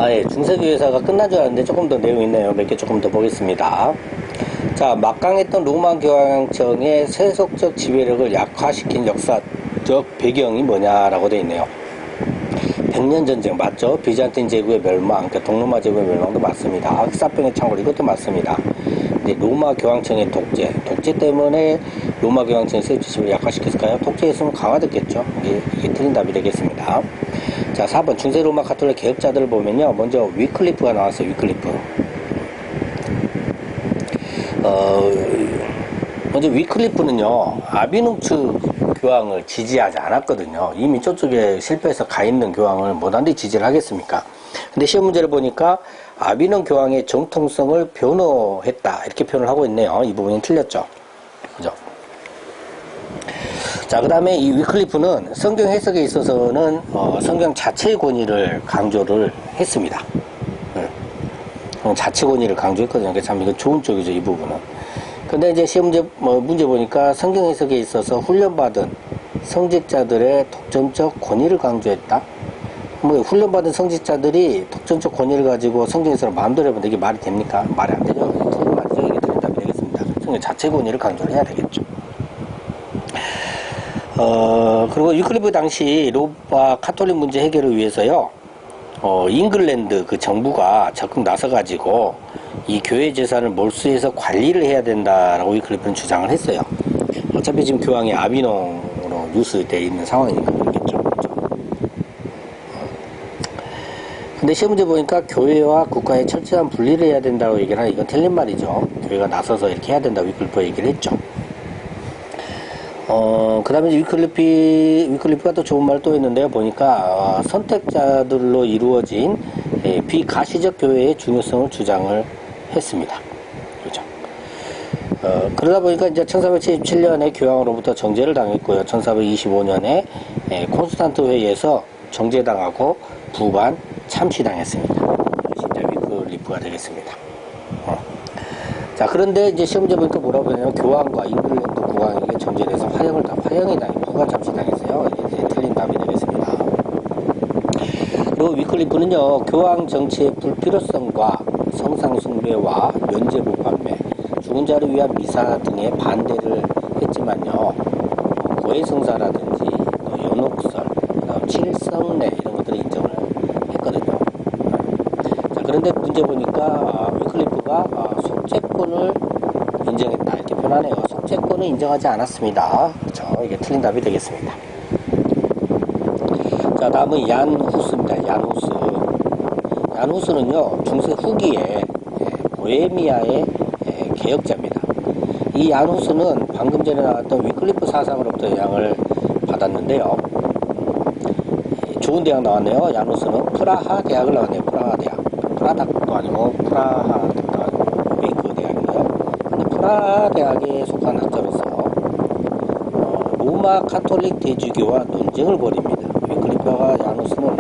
예, 중세교회사가 끝난 줄 알았는데 조금 더 내용 있네요. 몇 개 조금 더 보겠습니다. 자, 막강했던 로마 교황청의 세속적 지배력을 약화시킨 역사적 배경이 뭐냐라고 되어 있네요. 백년 전쟁 맞죠? 비잔틴 제국의 멸망, 그러니까 동로마 제국의 멸망도 맞습니다. 흑사병의 창궐 이것도 맞습니다. 근데 로마 교황청의 독재 때문에 로마 교황청의 세속적 지배를 약화시켰을까요? 독재였으면 강화됐겠죠. 이게 틀린 답이 되겠습니다. 자, 4번 중세 로마 가톨릭 개혁자들을 보면요, 먼저 위클리프가 나왔어요. 위클리프. 먼저 위클리프는요, 아비눅스 교황을 지지하지 않았거든요. 이미 저쪽에 실패해서 가 있는 교황을 못한데 지지를 하겠습니까? 근데 시험 문제를 보니까 아비눅 교황의 정통성을 변호했다 이렇게 표현을 하고 있네요. 이 부분이 틀렸죠. 그죠? 자, 그 다음에 이 위클리프는 성경 해석에 있어서는 성경 자체의 권위를 강조를 했습니다. 자체 권위를 강조했거든요. 그래서 참 이건 좋은 쪽이죠, 이 부분은. 근데 이제 시험 문제 보니까 성경 해석에 있어서 훈련받은 성직자들의 독점적 권위를 강조했다. 훈련받은 성직자들이 독점적 권위를 가지고 성경 해석을 마음대로 해보는데 이게 말이 됩니까? 말이 안 되죠. 틀린 말이죠. 이게 틀린 답이 되겠습니다. 성경 자체 권위를 강조를 해야 되겠죠. 그리고 위클리프 당시 로마 카톨릭 문제 해결을 위해서요, 잉글랜드 그 정부가 적극 나서가지고 이 교회 재산을 몰수해서 관리를 해야 된다라고 위클리프는 주장을 했어요. 어차피 지금 교황이 아비농으로 뉴스되어 있는 상황이니까 그렇겠죠. 근데 시험 문제 보니까 교회와 국가의 철저한 분리를 해야 된다고 얘기를 하는 이건 틀린 말이죠. 교회가 나서서 이렇게 해야 된다고 위클리프가 얘기를 했죠. 그 다음에 위클리프가 또 좋은 말 또 있는데요. 보니까, 선택자들로 이루어진 비가시적 교회의 중요성을 주장을 했습니다. 그죠. 그러다 보니까 이제 1477년에 교황으로부터 정제를 당했고요. 1425년에 콘스탄트 회의에서 정제당하고 부관 참시당했습니다. 이것이 이제 위클리프가 되겠습니다. 자, 그런데 이제 시험 문제 보니까 뭐라고 하냐면 교황과 잉글랜드 국왕에게 정제돼서 화형이 당했고 부관 참시당했어요. 이게 이제 틀린 답이 되겠습니다. 그리고 위클리프는요, 교황 정치의 불필요성과 성상숭배와 면죄부 판매, 죽은 자를 위한 미사 등의 반대를 했지만요, 고해성사라든지 연옥설, 그다음 칠성례 이런 것들을 인정을 했거든요. 자, 그런데 문제 보니까 위클리프가 속죄권을 인정했다 이렇게 표현하네요. 속죄권을 인정하지 않았습니다. 그렇죠? 이게 틀린 답이 되겠습니다. 자, 다음은 얀 후스입니다. 얀 후스. 얀 후스는요, 중세 후기에 보헤미아의 개혁자입니다. 이 얀 후스는 방금 전에 나왔던 위클리프 사상으로부터 영향을 받았는데요. 좋은 대학 나왔네요. 얀 후스는 프라하 대학을 나왔네요. 프라하 대학. 프라닥도 아니고 프라하 대학도 아니고 그 대학이고요. 근데 프라하 대학에 속한 학자로서 로마 카톨릭 대주교와 논쟁을 벌입니다. 위클리프와 얀 후스는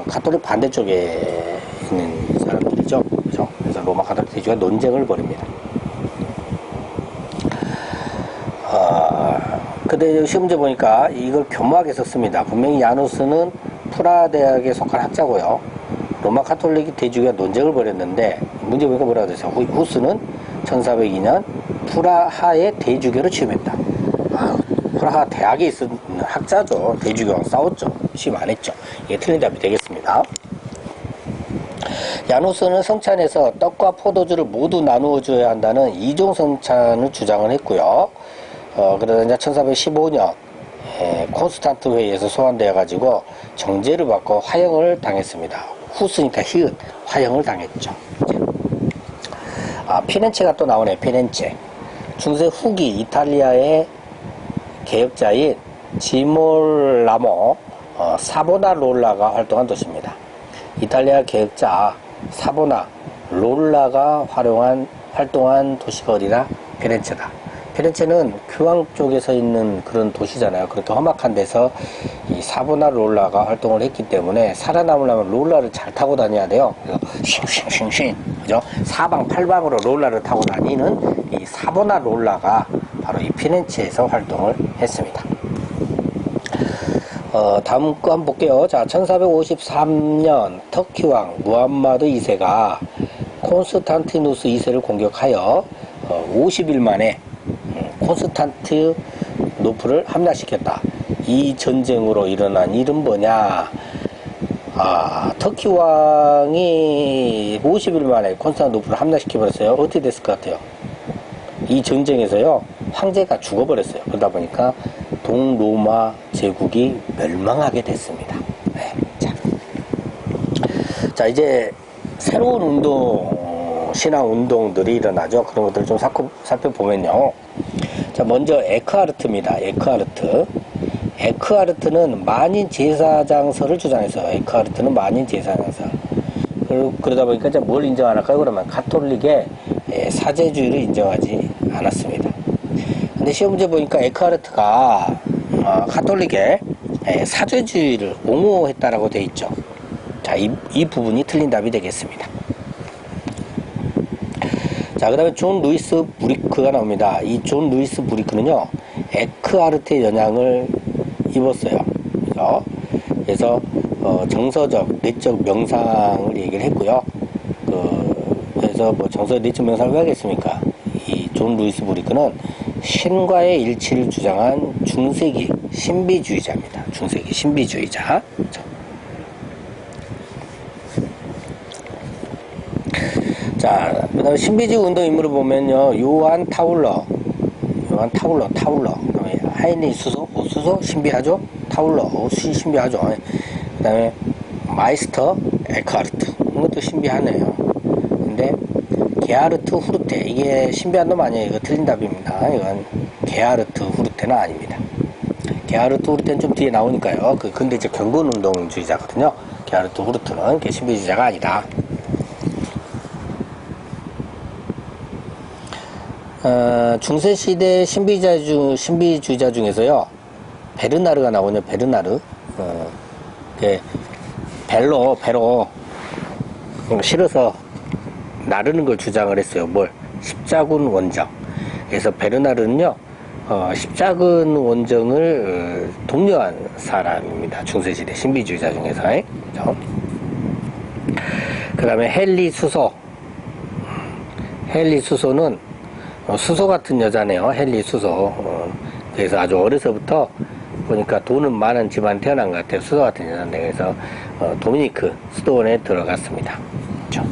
카톨릭 반대쪽에 있는 사람들이죠. 그렇죠? 그래서 로마 카톨릭 대주교와 논쟁을 벌입니다. 근데 시험 문제 보니까 이걸 교묘하게 썼습니다. 분명히 얀 후스는 프라하 대학에 속한 학자고요. 로마 카톨릭 대주교와 논쟁을 벌였는데 문제 보니까 뭐라고 되죠? 후스는 1402년 프라하의 대주교로 취임했다. 프라하 대학에 있는 학자죠. 대주교랑 싸웠죠. 취임 안 했죠. 이게 틀린 답이 되겠습니다. 얀 후스는 성찬에서 떡과 포도주를 모두 나누어 줘야 한다는 이종 성찬을 주장을 했고요. 그러다 이제 1415년 콘스탄트 회의에서 소환되어 가지고 정제를 받고 화형을 당했습니다. 후스니까 히읗 화형을 당했죠. 피렌체가 또 나오네. 피렌체. 중세 후기 이탈리아의 개혁자인 지몰라모 사보나롤라가 활동한 도시입니다. 이탈리아 개혁자 사보나롤라가 활동한 도시가 어디다? 피렌체다. 피렌체는 교황 쪽에서 있는 그런 도시잖아요. 그렇게 험악한 데서 이 사보나롤라가 활동을 했기 때문에 살아남으려면 롤라를 잘 타고 다녀야 돼요. 그래서 싱싱싱싱, 그죠? 사방팔방으로 롤라를 타고 다니는 이 사보나롤라가 바로 이 피렌체에서 활동을 했습니다. 다음 거 한번 볼게요. 자, 1453년 터키왕 무함마드 2세가 콘스탄티누스 2세를 공격하여 50일 만에 콘스탄티노플을 함락시켰다. 이 전쟁으로 일어난 일은 뭐냐? 터키 왕이 50일 만에 콘스탄티노플을 함락시켜버렸어요. 어떻게 됐을 것 같아요? 이 전쟁에서요, 황제가 죽어버렸어요. 그러다 보니까 동로마 제국이 멸망하게 됐습니다. 네, 자, 이제 새로운 운동, 신앙 운동들이 일어나죠. 그런 것들을 좀 살펴보면요. 자, 먼저 에크하르트입니다. 에크하르트는 만인 제사장설을 주장했어요. 에크하르트는 만인 제사장설. 그러다 보니까 이제 뭘 인정 안 할까요? 그러면 가톨릭의 사제주의를 인정하지 않았습니다. 근데 시험 문제 보니까 에크하르트가 가톨릭의 사제주의를 옹호했다라고 되어 있죠. 자, 이 부분이 틀린 답이 되겠습니다. 자, 그 다음에 존 루이스 브리크가 나옵니다. 이 존 루이스 브리크는요, 에크하르트의 영향을 입었어요. 그래서 정서적, 내적 명상을 얘기를 했고요. 그래서 뭐 정서적, 내적 명상을 왜 하겠습니까? 이 존 루이스 브리크는 신과의 일치를 주장한 중세기 신비주의자입니다. 중세기 신비주의자. 자, 그 다음에 신비주의 운동 인물을 보면요, 요한 타울러. 그다음에 하이니 수소, 신비하죠? 타울러, 신비하죠? 그 다음에 마이스터 에크하르트. 이것도 신비하네요. 근데 게하르트 후르테, 이게 신비한 놈 아니에요. 이거 틀린 답입니다. 이건 게하르트 후르테는 아닙니다. 게하르트 후르테는 좀 뒤에 나오니까요. 근데 이제 경건운동주의자거든요. 게하르트 후르트는 신비주의자가 아니다. 중세시대 신비주의자 중에서요, 베르나르가 나오네요. 베르나르. 배로 실어서 나르는 걸 주장을 했어요. 십자군 원정. 그래서 베르나르는요, 십자군 원정을 독려한 사람입니다. 중세시대 신비주의자 중에서. 그 다음에 헨리 수소는 수소 같은 여자네요. 헨리 수소. 그래서 아주 어려서부터 보니까 돈은 많은 집안 태어난 것 같아요. 수소 같은 여자인데. 그래서 도미니크 수도원에 들어갔습니다. 그렇죠?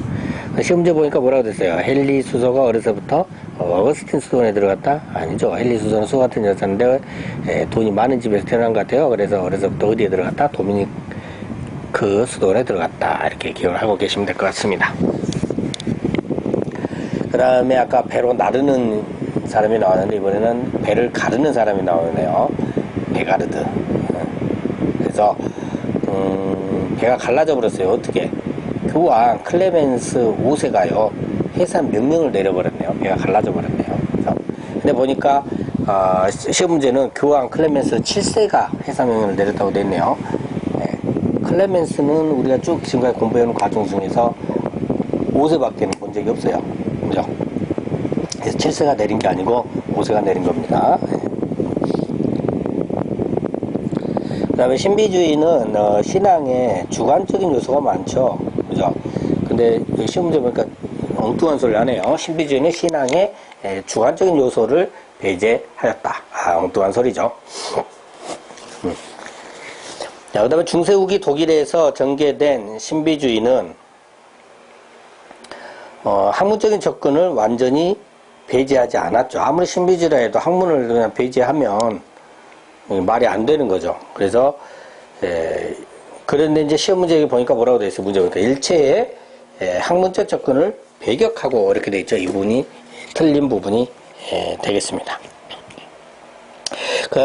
시험 문제 보니까 뭐라고 됐어요? 헨리 수소가 어려서부터 어거스틴 수도원에 들어갔다? 아니죠. 헨리 수소는 수소 같은 여자인데 돈이 많은 집에서 태어난 것 같아요. 그래서 어려서부터 어디에 들어갔다? 도미니크 수도원에 들어갔다. 이렇게 기억을 하고 계시면 될 것 같습니다. 그 다음에 아까 배로 나르는 사람이 나왔는데, 이번에는 배를 가르는 사람이 나오네요. 베가르드. 그래서 배가 갈라져 버렸어요. 어떻게? 교황 클레멘스 5세가요, 해산 명령을 내려버렸네요. 배가 갈라져 버렸네요. 근데 보니까 시험 문제는 교황 클레멘스 7세가 해산 명령을 내렸다고 됐네요. 클레멘스는 우리가 쭉 지금까지 공부해오는 과정 중에서 5세밖에 본 적이 없어요. 그죠? 그래서 7세가 내린 게 아니고 5세가 내린 겁니다. 그 다음에 신비주의는 신앙에 주관적인 요소가 많죠. 그죠? 근데 시험 문제 보니까 엉뚱한 소리를 하네요. 신비주의는 신앙에 주관적인 요소를 배제하였다. 엉뚱한 소리죠. 자, 그 다음에 중세 후기 독일에서 전개된 신비주의는 학문적인 접근을 완전히 배제하지 않았죠. 아무리 신비주의라 해도 학문을 그냥 배제하면 말이 안 되는 거죠. 그래서 그런데 이제 시험 문제 보니까 뭐라고 되어 있어요? 문제 보니까 일체의 학문적 접근을 배격하고 이렇게 되어 있죠. 이 부분이 틀린 부분이 되겠습니다.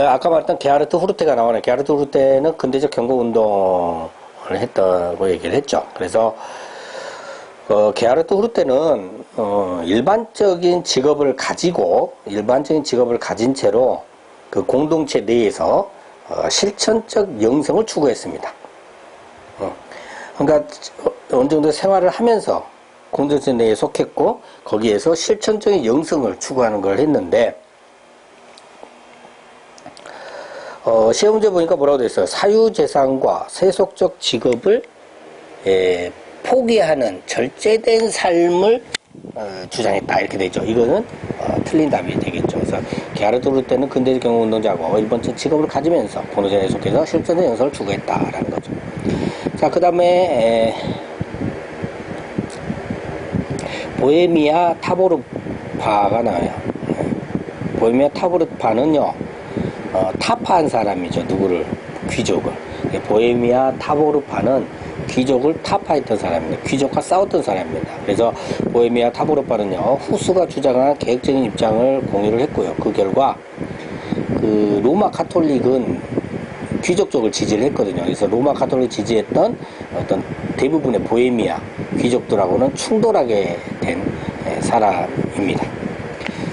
아까 말했던 게하르트 후르테가 나오네. 게하르트 후르테는 근대적 경고운동을 했다고 얘기를 했죠. 그래서 게하르트 후르테는 일반적인 직업을 가진 채로 그 공동체 내에서 실천적 영성을 추구했습니다. 그러니까 어느 정도 생활을 하면서 공동체 내에 속했고, 거기에서 실천적인 영성을 추구하는 걸 했는데, 시험 문제 보니까 뭐라고 돼 있어요? 사유재산과 세속적 직업을 포기하는 절제된 삶을 주장했다 이렇게 되죠. 이거는 틀린 답이 되겠죠. 그래서 게하르트 때는 근대적 경영운동자고 일본적 직업을 가지면서 본호전에 속해서 실전의 연설을 추구했다라는 거죠. 자, 그 다음에 보헤미아 타보르파가 나와요. 보헤미아 타보르파는요, 타파한 사람이죠. 누구를? 귀족을. 보헤미아 타보르파는 귀족을 타파했던 사람입니다. 귀족과 싸웠던 사람입니다. 그래서 보헤미아 타보르파는요, 후스가 주장한 개혁적인 입장을 공유를 했고요. 그 결과 그 로마 카톨릭은 귀족 쪽을 지지를 했거든요. 그래서 로마 카톨릭 지지했던 어떤 대부분의 보헤미아 귀족들하고는 충돌하게 된 사람입니다.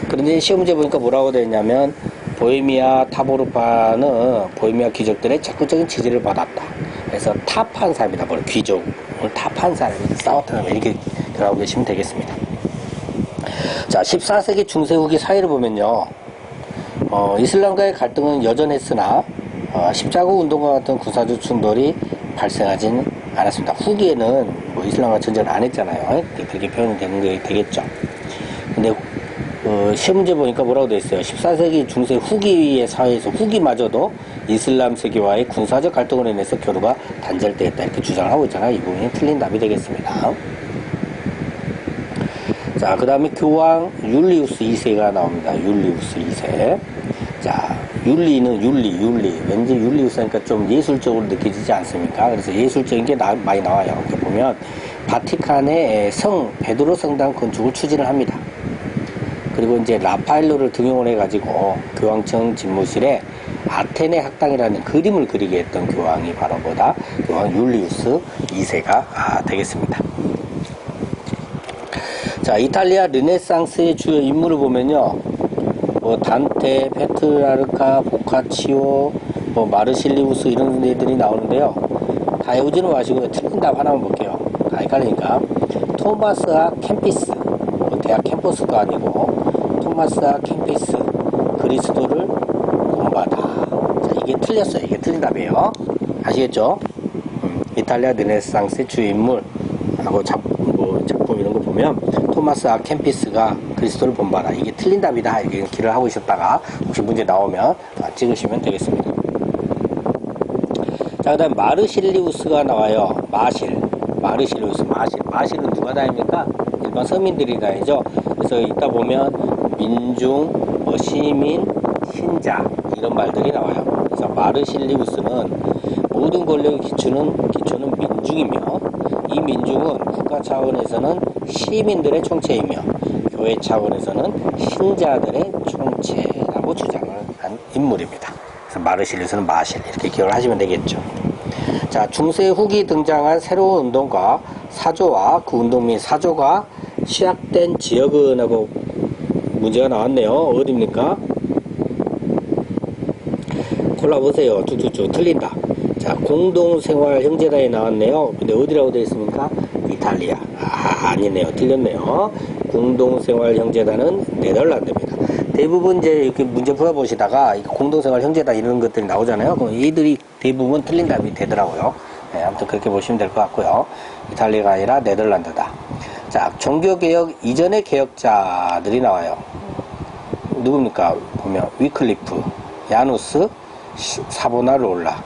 그런데 시험 문제 보니까 뭐라고 되어 있냐면 보헤미아 타보르파는 보헤미아 귀족들의 적극적인 지지를 받았다. 그래서 타파한 사람이다. 바로 귀족을 타파한 사람이 싸웠던 사람 이렇게 들어가고 계시면 되겠습니다. 자, 14세기 중세 후기 사회를 보면요, 이슬람과의 갈등은 여전했으나 십자군 운동과 같은 군사적 충돌이 발생하진 않았습니다. 후기에는 뭐 이슬람과 전쟁을 안 했잖아요. 그렇게 표현이 되는 게 되겠죠. 근데 시험 문제 보니까 뭐라고 되어 있어요? 14세기 중세 후기의 사회에서 후기마저도 이슬람 세계와의 군사적 갈등으로 인해서 교류가 단절되었다 이렇게 주장을 하고 있잖아요. 이 부분이 틀린 답이 되겠습니다. 자, 그 다음에 교황 율리우스 2세가 나옵니다. 율리우스 2세. 자, 율리는 율리. 왠지 율리우스 하니까 좀 예술적으로 느껴지지 않습니까? 그래서 예술적인 게 많이 나와요. 이렇게 보면 바티칸의 성 베드로 성당 건축을 추진을 합니다. 그리고 이제 라파엘로를 등용을 해가지고 교황청 집무실에 아테네 학당이라는 그림을 그리게 했던 교황이 바로 뭐다? 교황 율리우스 2세가 되겠습니다. 자, 이탈리아 르네상스의 주요 인물을 보면요, 뭐 단테, 페트라르카, 보카치오, 뭐 마르실리우스 이런 애들이 나오는데요. 다 외우지는 마시고 틀린 답 하나만 볼게요. 헷갈리니까. 토마스아 캠피스, 뭐 대학 캠퍼스도 아니고 토마스아 캠피스, 그리스도를 본받아. 자, 이게 틀렸어요. 이게 틀린 답이에요. 아시겠죠? 이탈리아 르네상스의 주요 인물하고 작품 이런 거 보면 토마스아 캠피스가 그리스도를 본받아. 이게 틀린 답이다. 이렇게 길을 하고 있었다가 혹시 문제 나오면 찍으시면 되겠습니다. 자, 그 다음 마르실리우스가 나와요. 마실은 누가 다닙니까? 일반 서민들이 다니죠. 그래서 이따 보면 민중, 시민, 신자 이런 말들이 나와요. 그래서 마르실리우스는 모든 권력의 기초는 민중이며 이 민중은 국가 차원에서는 시민들의 총체이며 교회 차원에서는 신자들의 총체라고 주장을 한 인물입니다. 그래서 마르실리우스는 마실 이렇게 기억을 하시면 되겠죠. 자, 중세 후기 등장한 새로운 운동과 사조와 그 운동 및 사조가 시작된 지역은 하고 문제가 나왔네요. 어디입니까? 골라보세요. 쭉쭉쭉 틀린다. 자, 공동생활 형제단이 나왔네요. 근데 어디라고 되어 있습니까? 이탈리아. 아니네요. 틀렸네요. 공동생활 형제단은 네덜란드입니다. 대부분 이제 이렇게 문제 풀어보시다가 공동생활 형제단 이런 것들이 나오잖아요. 그럼 이들이 대부분 틀린 답이 되더라고요. 네, 아무튼 그렇게 보시면 될 것 같고요. 이탈리아가 아니라 네덜란드다. 자, 종교개혁 이전의 개혁자들이 나와요. 누굽니까? 보면 위클리프, 야누스, 사보나롤라,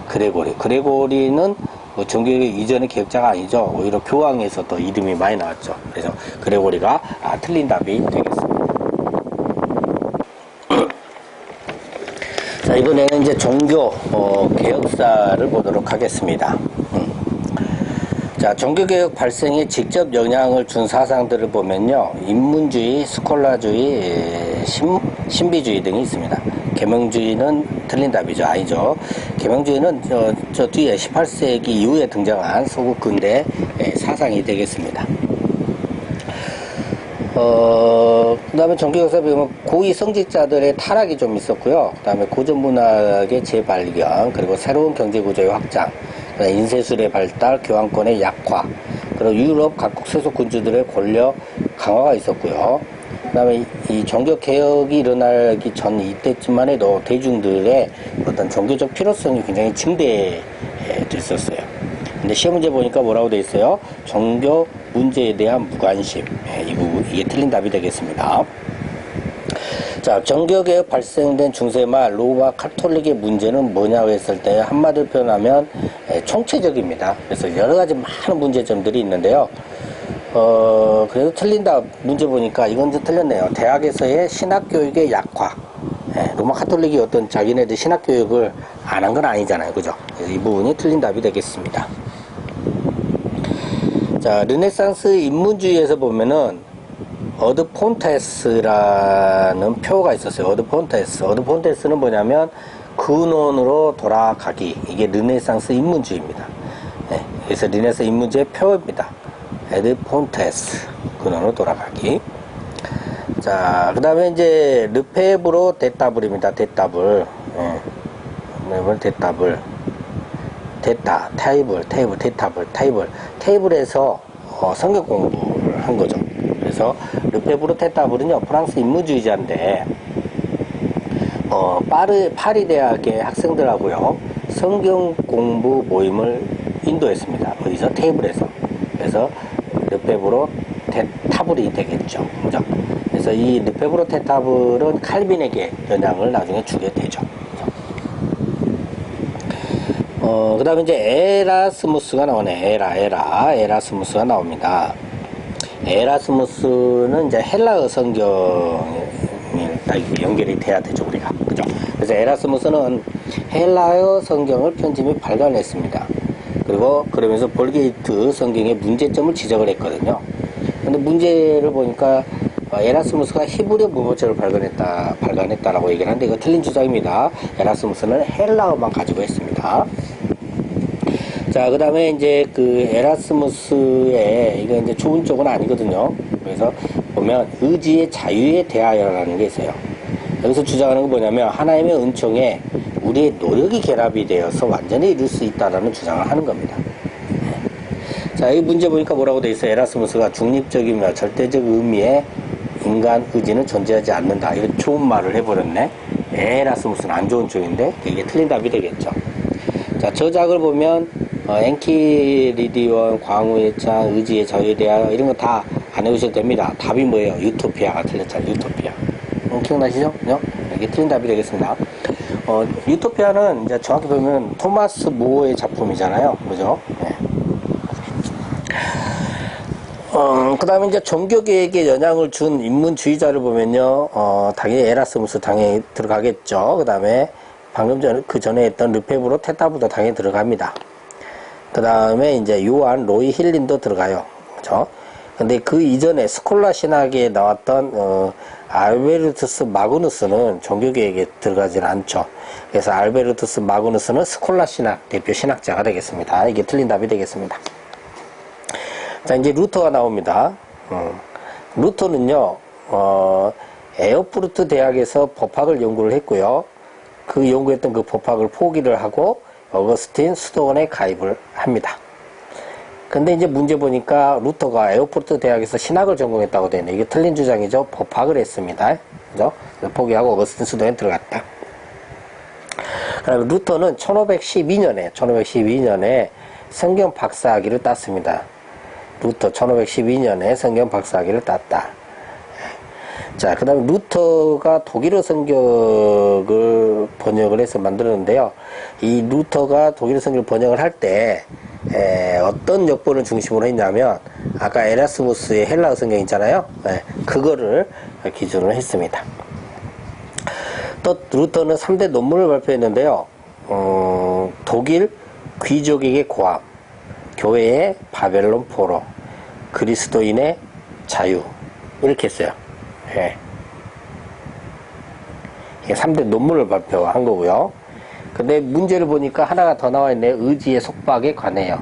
그레고리는 뭐 종교개혁 이전의 개혁자가 아니죠. 오히려 교황에서 또 이름이 많이 나왔죠. 그래서 그레고리가 틀린 답이 되겠습니다. 자, 이번에는 이제 종교 개혁사를 보도록 하겠습니다. 자, 종교개혁 발생에 직접 영향을 준 사상들을 보면요, 인문주의, 스콜라주의, 신비주의 등이 있습니다. 계명주의는 틀린 답이죠. 아니죠. 계명주의는 저 뒤에 18세기 이후에 등장한 서구 근대 사상이 되겠습니다. 그 다음에 종교역사에 보면 고위 성직자들의 타락이 좀 있었고요. 그 다음에 고전문학의 재발견, 그리고 새로운 경제구조의 확장, 인쇄술의 발달, 교황권의 약화, 그리고 유럽 각국 세속 군주들의 권력 강화가 있었고요. 다음에 이 종교개혁이 일어나기 전 이때쯤만 해도 대중들의 어떤 종교적 필요성이 굉장히 증대됐었어요. 근데 시험 문제 보니까 뭐라고 돼 있어요? 종교 문제에 대한 무관심. 이 부분, 이게 틀린 답이 되겠습니다. 자, 종교개혁 발생된 중세말 로마 카톨릭의 문제는 뭐냐고 했을 때 한마디로 표현하면 총체적입니다. 그래서 여러 가지 많은 문제점들이 있는데요. 그래도 틀린 답 문제 보니까 이건 좀 틀렸네요. 대학에서의 신학교육의 약화. 로마 카톨릭이 어떤 자기네들 신학교육을 안 한 건 아니잖아요. 그죠? 이 부분이 틀린 답이 되겠습니다. 자, 르네상스 인문주의에서 보면은 어드폰테스라는 표가 있었어요. 어드폰테스는 뭐냐면 근원으로 돌아가기. 이게 르네상스 인문주의입니다. 네, 그래서 르네상스 인문주의의 표입니다. 어드폰테스, 근원으로 돌아가기. 자, 그 다음에 이제 르페브로 데타블입니다. 데타블. 네, 데타블. 데타, 테이블에서 성경 공부를 한 거죠. 그래서 르페브로 테타블은요, 프랑스 인문주의자인데, 파리 대학의 학생들하고요, 성경 공부 모임을 인도했습니다. 어디서? 테이블에서. 그래서 르페브로 테타블이 되겠죠. 그죠? 그래서 이 르페브로 테타블은 칼빈에게 영향을 나중에 주게 되죠. 그 다음에 이제 에라스무스가 나오네. 에라스무스가 나옵니다. 에라스무스는 이제 헬라어 성경이 연결이 돼야 되죠, 우리가. 그죠? 그래서 에라스무스는 헬라어 성경을 편집 및 발간했습니다. 그리고 그러면서 볼게이트 성경의 문제점을 지적을 했거든요. 근데 문제를 보니까 에라스무스가 히브리 문법책을 발간했다라고 얘기를 하는데 이거 틀린 주장입니다. 에라스무스는 헬라어만 가지고 했습니다. 자, 그 다음에 이제 그 에라스무스의, 이거 이제 좋은 쪽은 아니거든요. 그래서 보면 의지의 자유에 대하여라는 게 있어요. 여기서 주장하는 건 뭐냐면 하나님의 은총에 우리의 노력이 결합이 되어서 완전히 이룰 수 있다라는 주장을 하는 겁니다. 자, 이 문제 보니까 뭐라고 돼 있어요? 에라스무스가 중립적이며 절대적 의미의 인간 의지는 존재하지 않는다. 이런 좋은 말을 해버렸네. 에라스무스는 안 좋은 쪽인데 이게 틀린 답이 되겠죠. 자, 저작을 보면 엔키리디원, 광우의 창, 의지의 자유에 대하여 이런 거 다 안 해오셔도 됩니다. 답이 뭐예요? 유토피아가 틀렸잖아요. 유토피아. 기억나시죠? 이게 틀린 답이 되겠습니다. 유토피아는 이제 정확히 보면 토마스 모어의 작품이잖아요. 그죠? 네. 그 다음에 이제 종교계에게 영향을 준 인문주의자를 보면요, 당연히 에라스무스 당연히 들어가겠죠. 그 다음에 방금 그 전에 했던 르페브로 테타브도 당연히 들어갑니다. 그 다음에 이제 요한 로이 힐린도 들어가요. 그죠? 근데 그 이전에 스콜라 신학에 나왔던, 알베르투스 마그누스는 종교계에게 들어가질 않죠. 그래서 알베르투스 마그누스는 스콜라 신학 대표 신학자가 되겠습니다. 이게 틀린 답이 되겠습니다. 자, 이제 루터가 나옵니다. 루터는요, 에어푸르트 대학에서 법학을 연구를 했고요. 그 연구했던 그 법학을 포기를 하고 어거스틴 수도원에 가입을 합니다. 근데 이제 문제 보니까 루터가 에어포르트 대학에서 신학을 전공했다고 되네. 이게 틀린 주장이죠. 법학을 했습니다. 그죠? 포기하고 어거스틴 수도원에 들어갔다. 그다음에 루터는 1512년에 성경 박사학위를 땄습니다. 루터 1512년에 성경 박사학위를 땄다. 자, 그 다음에 루터가 독일어 성경을 번역을 해서 만들었는데요. 이 루터가 독일어 성경을 번역을 할 때 어떤 역본을 중심으로 했냐면 아까 에라스무스의 헬라어 성경 있잖아요. 그거를 기준으로 했습니다. 또 루터는 3대 논문을 발표했는데요. 독일 귀족에게 고함, 교회의 바벨론 포로, 그리스도인의 자유, 이렇게 했어요. 이게 3대 논문을 발표한 거고요. 근데 문제를 보니까 하나가 더 나와 있네요. 의지의 속박에 관해요.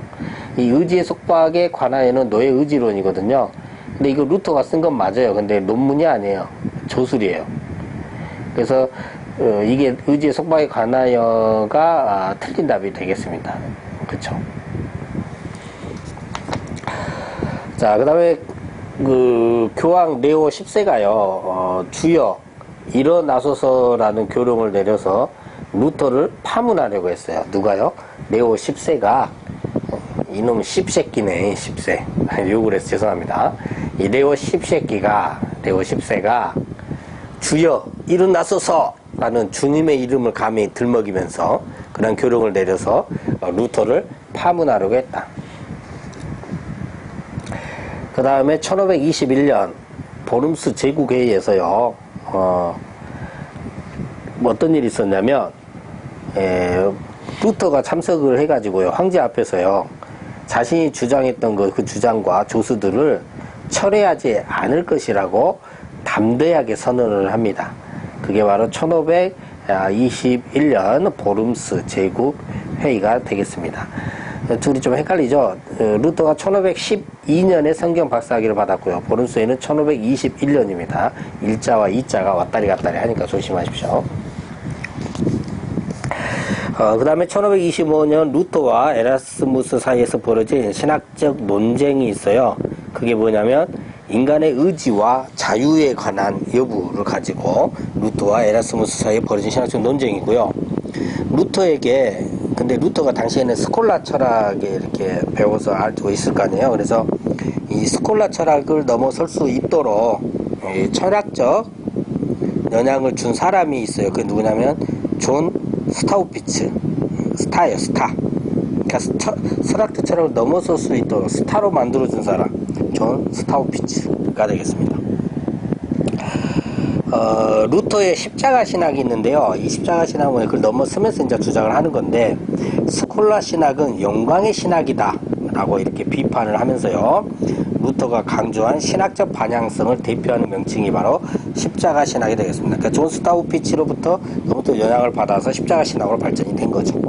이 의지의 속박에 관하여는 노예 의지론이거든요. 근데 이거 루터가 쓴 건 맞아요. 근데 논문이 아니에요. 조술이에요. 그래서 이게 의지의 속박에 관하여가 틀린 답이 되겠습니다. 그쵸? 자, 그 다음에 그 교황 네오 10세가요, 주여 일어나소서라는 교령을 내려서 루터를 파문하려고 했어요. 누가요? 네오 10세가 이놈 10새끼네, 10세. 욕을 해서 죄송합니다. 이 네오 10세가 주여 일어나소서라는 주님의 이름을 감히 들먹이면서 그런 교령을 내려서 루터를 파문하려고 했다. 그 다음에 1521년 보름스 제국회의에서요, 어떤 일이 있었냐면, 루터가 참석을 해가지고요, 황제 앞에서요, 자신이 주장했던 그 주장과 조수들을 철회하지 않을 것이라고 담대하게 선언을 합니다. 그게 바로 1521년 보름스 제국회의가 되겠습니다. 둘이 좀 헷갈리죠? 루터가 1512년에 성경 박사학위를 받았고요. 보름스에는 1521년입니다. 일자와 이자가 왔다리 갔다리 하니까 조심하십시오. 그 다음에 1525년 루터와 에라스무스 사이에서 벌어진 신학적 논쟁이 있어요. 그게 뭐냐면 인간의 의지와 자유에 관한 여부를 가지고 루터와 에라스무스 사이에 벌어진 신학적 논쟁이고요. 근데 루터가 당시에는 스콜라 철학에 이렇게 배워서 알고 있을 거 아니에요. 그래서 이 스콜라 철학을 넘어설 수 있도록 철학적 영향을 준 사람이 있어요. 그게 누구냐면 존 스타우피츠. 스타예요, 스타. 그러니까 철학적 철학을 넘어설 수 있도록 스타로 만들어준 사람, 존 스타우피츠가 되겠습니다. 루터의 십자가 신학이 있는데요. 이 십자가 신학은 그걸 넘어서면서 이제 주장을 하는 건데, 스콜라 신학은 영광의 신학이다 라고 이렇게 비판을 하면서요, 루터가 강조한 신학적 방향성을 대표하는 명칭이 바로 십자가 신학이 되겠습니다. 그러니까 존 스타우피치로부터 너무 또 영향을 받아서 십자가 신학으로 발전이 된 거죠.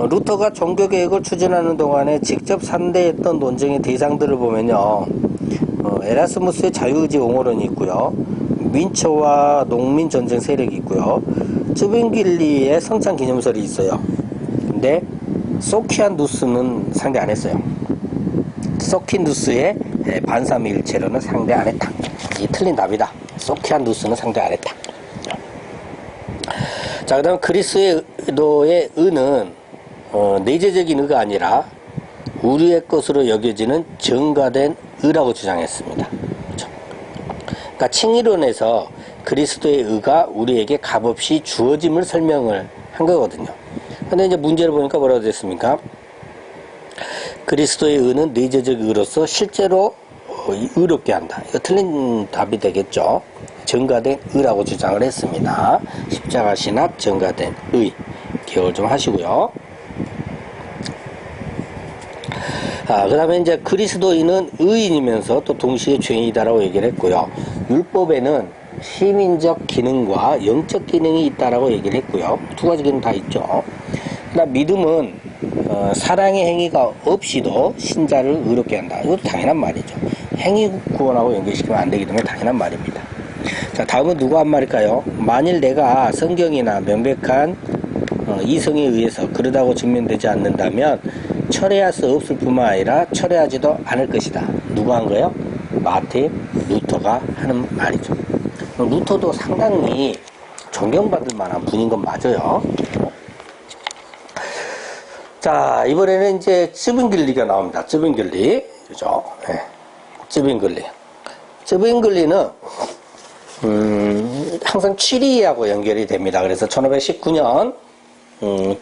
루터가 종교개혁을 추진하는 동안에 직접 상대했던 논쟁의 대상들을 보면요, 에라스무스의 자유의지 옹호론이 있고요, 민초와 농민전쟁 세력이 있고요, 쯔빙길리의 성찬기념설이 있어요. 근데 소키안누스는 상대 안 했어요. 소키누스의 반삼위일체론은 상대 안 했다. 이 틀린 답이다. 소키안누스는 상대 안 했다. 자, 그 다음 그리스도의 의는 내재적인 의가 아니라 우리의 것으로 여겨지는 증가된 의라고 주장했습니다. 그렇죠? 그러니까 칭의론에서 그리스도의 의가 우리에게 값없이 주어짐을 설명을 한 거거든요. 근데 이제 문제를 보니까 뭐라고 됐습니까? 그리스도의 의는 내재적 의로서 실제로 의롭게 한다. 이거 틀린 답이 되겠죠. 증가된 의라고 주장을 했습니다. 십자가 신학 증가된 의. 기억을 좀 하시고요. 그 다음에 이제 그리스도인은 의인이면서 또 동시에 죄인이다라고 얘기를 했고요. 율법에는 시민적 기능과 영적 기능이 있다라고 얘기를 했고요. 두 가지 기능 다 있죠. 그다음 믿음은 사랑의 행위가 없이도 신자를 의롭게 한다. 이것도 당연한 말이죠. 행위 구원하고 연결시키면 안 되기 때문에 당연한 말입니다. 자, 다음은 누가 한 말일까요? 만일 내가 성경이나 명백한 이성에 의해서 그러다고 증명되지 않는다면 철회할 수 없을 뿐만 아니라 철회하지도 않을 것이다. 누가 한 거예요? 마틴 루터가 하는 말이죠. 루터도 상당히 존경받을 만한 분인 건 맞아요. 자, 이번에는 이제 쯔빙글리가 나옵니다. 쯔빙글리. 그죠? 네. 쯔빙글리는 항상 취리하고 연결이 됩니다. 그래서 1519년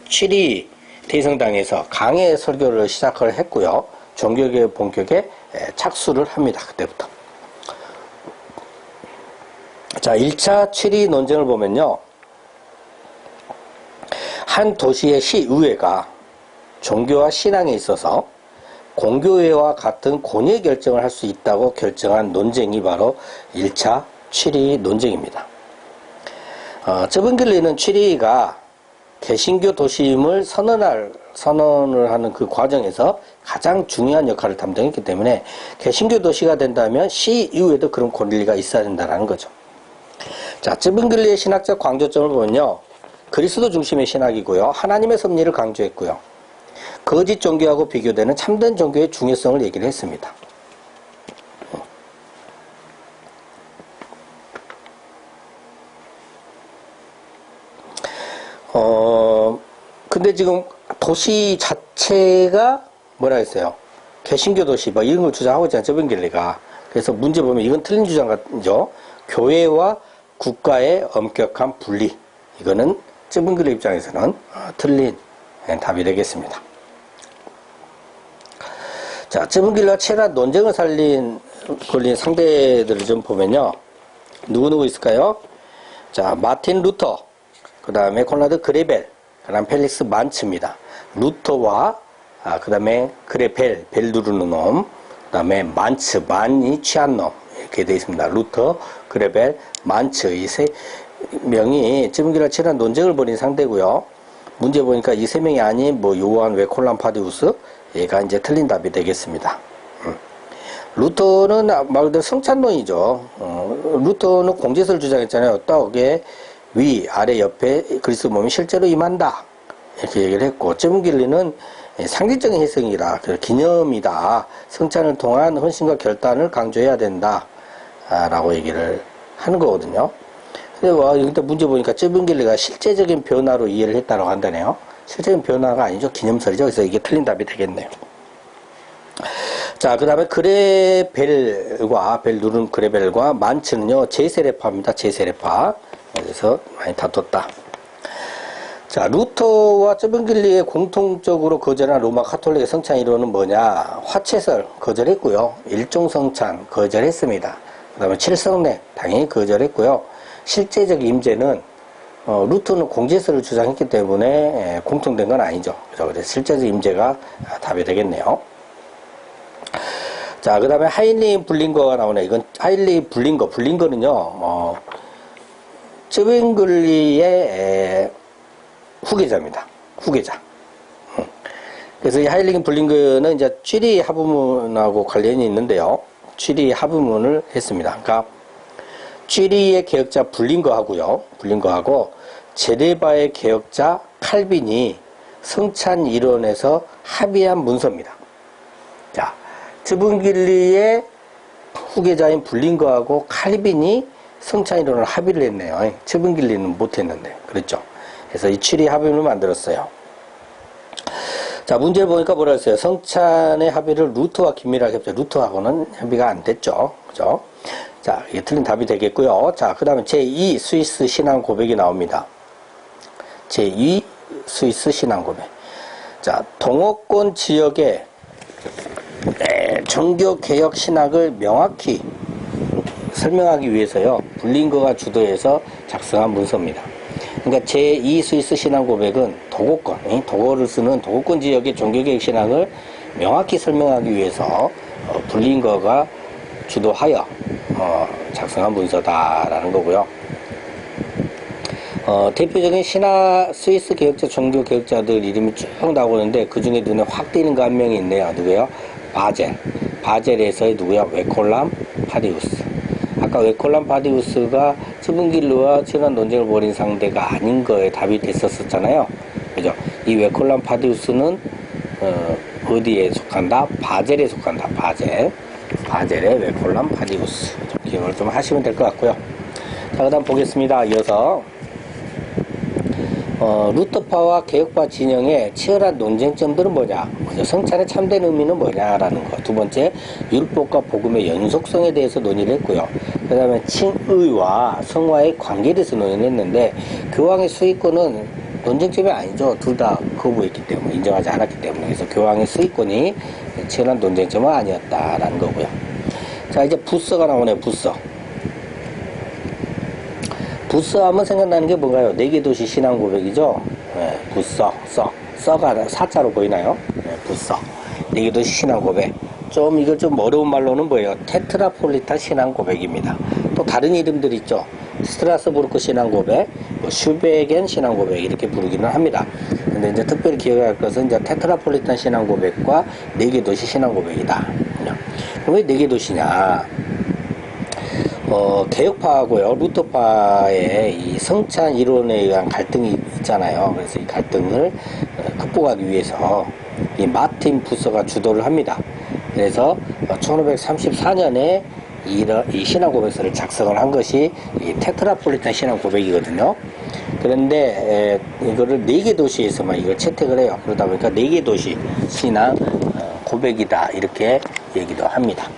취리 대성당에서 강해 설교를 시작을 했고요. 종교개혁 본격에 착수를 합니다. 그때부터. 자, 1차 취리 논쟁을 보면요, 한 도시의 시의회가 종교와 신앙에 있어서 공교회와 같은 권위 결정을 할 수 있다고 결정한 논쟁이 바로 1차 취리 논쟁입니다. 쯔빙글리는 취리가 개신교 도시임을 선언을 하는 그 과정에서 가장 중요한 역할을 담당했기 때문에 개신교 도시가 된다면 시 이후에도 그런 권리가 있어야 된다는 거죠. 자, 쯔빙글리의 신학적 강조점을 보면요, 그리스도 중심의 신학이고요, 하나님의 섭리를 강조했고요, 거짓 종교하고 비교되는 참된 종교의 중요성을 얘기를 했습니다. 근데 지금 도시 자체가 뭐라 했어요? 개신교 도시 뭐 이런 걸 주장하고 있잖아요. 쯔빙길리가. 그래서 문제 보면 이건 틀린 주장 같죠. 교회와 국가의 엄격한 분리. 이거는 쯔빙길리 입장에서는 틀린 답이 되겠습니다. 자, 쯔빙길리와 치열한 논쟁을 벌린 상대들을 좀 보면요. 누구 있을까요? 자, 마틴 루터, 그 다음에 콘라드 그레벨, 그 다음 펠릭스 만츠입니다. 루터와, 그 다음에 그레벨, 벨 누르는 놈, 그 다음에 만츠, 만이 취한 놈, 이렇게 되어 있습니다. 루터, 그레벨, 만츠, 이 세 명이 쯔빙길리와 치열한 논쟁을 벌인 상대고요. 문제 보니까 이 세 명이 아닌 요한 웨콜람 파디우스, 얘가 이제 틀린 답이 되겠습니다. 루터는 말 그대로 성찬론이죠. 루터는 공제설을 주장했잖아요. 떡의 위, 아래, 옆에 그리스도 몸이 실제로 임한다. 이렇게 얘기를 했고, 쯔빙길리는 상징적인 희생이라, 기념이다. 성찬을 통한 헌신과 결단을 강조해야 된다. 라고 얘기를 하는 거거든요. 근데 문제 보니까 쯔빙길리가 실제적인 변화로 이해를 했다고 한다네요. 실제적인 변화가 아니죠. 기념설이죠. 그래서 이게 틀린 답이 되겠네요. 자, 그 다음에 그레벨과, 벨 누른 그레벨과 만츠는요, 제세례파입니다. 제세례파. 그래서 많이 다퉜다. 자, 루터와 쯔빙길리의 공통적으로 거절한 로마 카톨릭의 성찬 이론은 뭐냐? 화채설 거절했고요. 일종성찬 거절했습니다. 그 다음에 칠성례 당연히 거절했고요. 실제적 임재는 루터는 공제설을 주장했기 때문에 공통된 건 아니죠. 그래서 실제적 임재가 답이 되겠네요. 자, 그 다음에 하일리 블링거가 나오네. 이건 하일리 블링거는요, 쯔빙길리의 후계자입니다. 후계자. 그래서 이 하일리 블링거는 이제 취리 하부문하고 관련이 있는데요. 취리 하부문을 했습니다. 그러니까 취리의 개혁자 블링거하고 제네바의 개혁자 칼빈이 성찬 이론에서 합의한 문서입니다. 자, 쯔빙길리의 후계자인 블링거하고 칼빈이 성찬 이론을 합의를 했네요. 쯔빙길리는 못했는데, 그랬죠. 그래서 이 취리 합의문을 만들었어요. 자, 문제를 보니까 뭐라 했어요? 성찬의 합의를 루터와 긴밀하게 했죠. 루터하고는 합의가 안 됐죠. 그죠? 자, 이게 틀린 답이 되겠고요. 자, 그 다음에 제2 스위스 신앙 고백이 나옵니다. 제2 스위스 신앙 고백. 자, 동어권 지역의 종교 개혁 신학을 명확히 설명하기 위해서요, 블링거가 주도해서 작성한 문서입니다. 그러니까 제2 스위스 신앙 고백은 독어를 쓰는 도고권 지역의 종교개혁 신학을 명확히 설명하기 위해서 블링거가 주도하여 작성한 문서다라는 거고요. 대표적인 스위스 개혁자, 종교 개혁자들 이름이 쭉 나오는데 그 중에 눈에 확 띄는 거 한 명이 있네요. 누구예요? 바젤에서의 누구야? 웨콜람 파디우스. 아까 웨콜람 파디우스가 쯔빙길리와 치열한 논쟁을 벌인 상대가 아닌 거에 답이 됐었잖아요. 그죠? 이 웨콜람 파디우스는 어디에 속한다? 바젤에 속한다. 바젤의 웨콜람 파디우스. 기억을 좀 하시면 될 것 같고요. 자, 그 다음 보겠습니다. 이어서 루터파와 개혁파 진영의 치열한 논쟁점들은 뭐냐? 먼저 성찬의 참된 의미는 뭐냐라는 거. 두 번째, 율법과 복음의 연속성에 대해서 논의를 했고요. 그 다음에 칭의와 성화의 관계에 대해서 논의를 했는데, 교황의 수의권은 논쟁점이 아니죠. 둘 다 거부했기 때문에, 인정하지 않았기 때문에. 그래서 교황의 수의권이 치열한 논쟁점은 아니었다라는 거고요. 자, 이제 부서가 나오네요. 부서 하면 생각나는 게 뭔가요? 네개 도시 신앙 고백이죠? 네, 써가 사자로 보이나요? 네, 부서. 네개 도시 신앙 고백. 이걸 좀 어려운 말로는 뭐예요? 테트라폴리탄 신앙 고백입니다. 또 다른 이름들 있죠? 스트라스부르크 신앙 고백, 슈베겐 신앙 고백, 이렇게 부르기는 합니다. 근데 이제 특별히 기억할 것은 이제 테트라폴리탄 신앙 고백과 네개 도시 신앙 고백이다. 왜 네개 도시냐? 개혁파하고요, 루터파의 이 성찬 이론에 의한 갈등이 있잖아요. 그래서 이 갈등을 극복하기 위해서 이 마틴 부서가 주도를 합니다. 그래서 1534년에 이 신앙 고백서를 작성을 한 것이 이 테트라폴리탄 신앙 고백이거든요. 그런데 이거를 4개 도시에서만 이걸 채택을 해요. 그러다 보니까 4개 도시 신앙 고백이다 이렇게 얘기도 합니다.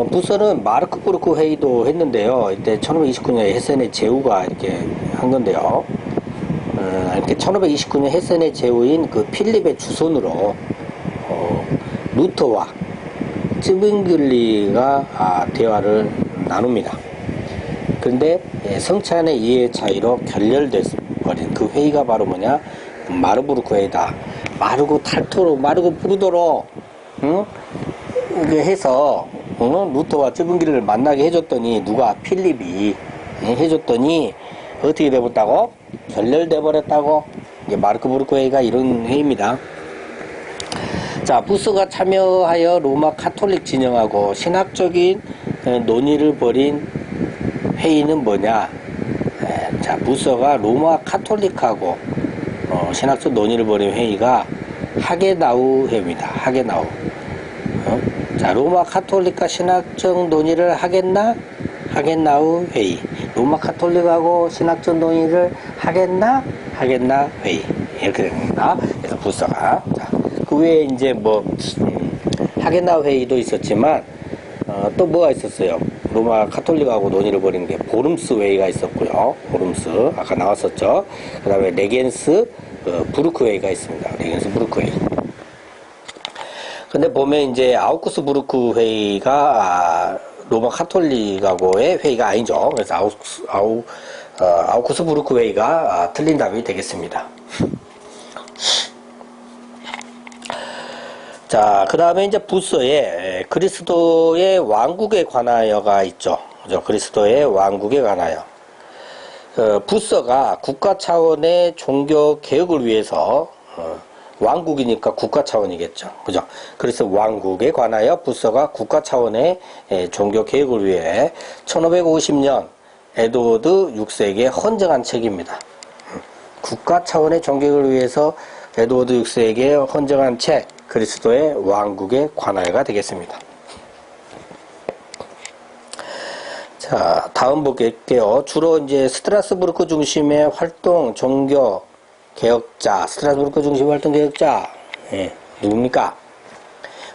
부서는 마르크 부르크 회의도 했는데요. 이때 1529년에 헤센의 제후가 이렇게 한 건데요. 이렇게 1529년 헤센의 제후인 그 필립의 주손으로 루터와 쯔빙글리가 대화를 나눕니다. 그런데 성찬의 이해 차이로 결렬돼 버린 그 회의가 바로 뭐냐? 마르부르크 회의다. 마르고 탈토로 마르고 부르도로 이게 해서 루터와 쯔빙글리를 만나게 해줬더니 누가 필립이 해줬더니 어떻게 돼버렸다고? 결렬돼 버렸다고. 이게 마르크 부르크 회의가 이런 회의입니다. 자, 부서가 참여하여 로마 카톨릭 진영하고 신학적인 논의를 벌인 회의는 뭐냐? 자, 부서가 로마 카톨릭하고 신학적 논의를 벌인 회의가 하게나우 회의입니다. 하게나우. 자, 로마 카톨릭과 신학적 논의를 하겠나? 하겠나우 회의. 로마 카톨릭하고 신학적 논의를 하겠나? 하겠나 회의. 이렇게 됩니다. 그래서 부서가. 자, 그 외에 이제 하게나 회의도 있었지만, 또 뭐가 있었어요? 로마 카톨릭하고 논의를 벌이는 게 보름스 회의가 있었고요. 보름스. 아까 나왔었죠. 그 다음에 레겐스 부르크 회의가 있습니다. 레겐스 부르크 회의. 근데 보면 이제 아우구스 부르크 회의가 로마 카톨릭하고의 회의가 아니죠. 그래서 아우구스 부르크 회의가 틀린 답이 되겠습니다. 자, 그 다음에 이제 부서에 그리스도의 왕국에 관하여가 있죠. 그죠? 그리스도의 왕국에 관하여. 부서가 국가 차원의 종교 개혁을 위해서, 왕국이니까 국가 차원이겠죠. 그죠? 그래서 왕국에 관하여 부서가 국가 차원의 종교 개혁을 위해 1550년 에드워드 6세에게 헌정한 책입니다. 국가 차원의 종교개혁을 위해서 에드워드 6세에게 헌정한 책, 그리스도의 왕국에 관하여가 되겠습니다. 자, 다음 볼게요. 주로 이제 스트라스부르크 중심의 활동, 종교 개혁자, 스트라스부르크 중심의 활동 개혁자, 누굽니까?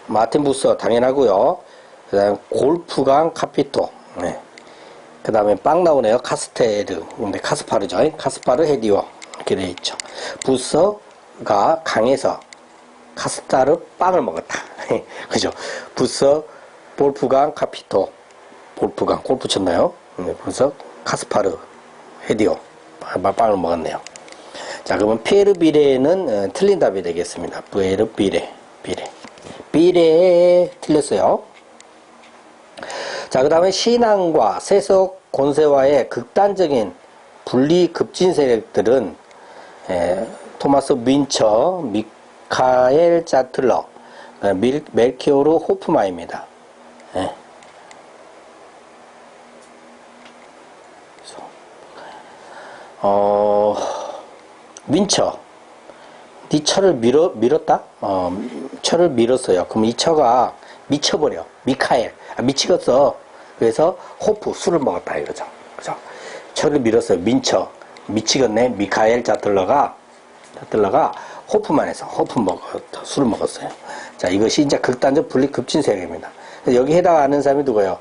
마틴 부서, 당연하고요. 그 다음에 골프강 카피토, 그 다음에 빵 나오네요. 카스테르, 근데 카스파르죠. 카스파르 헤디오, 이렇게 되어 있죠. 부서가 강에서 카스타르 빵을 먹었다. 그죠? 부서, 볼프강 카피토, 볼프강, 골프 쳤나요? 부서, 카스파르 헤디오, 빵을 먹었네요. 자, 그러면 피에르 비레는 틀린 답이 되겠습니다. 피에르 비레 틀렸어요. 자, 그 다음에 신앙과 세속 권세와의 극단적인 분리 급진 세력들은 토마스 윈처, 미카엘 자틀러, 멜키오르 호프마입니다. 윈처, 네 처를 밀었다? 처를 밀었어요. 그럼 이 처가 미쳐버려. 미카엘, 미치겠어. 그래서 호프, 술을 먹었다 이거죠. 그죠? 처를 밀었어요. 민처, 미치겠네. 미카엘 자틀러가 호프만에서 술을 먹었어요. 자, 이것이 이제 극단적 분리 급진 세력입니다. 여기 해당하는 사람이 누구예요?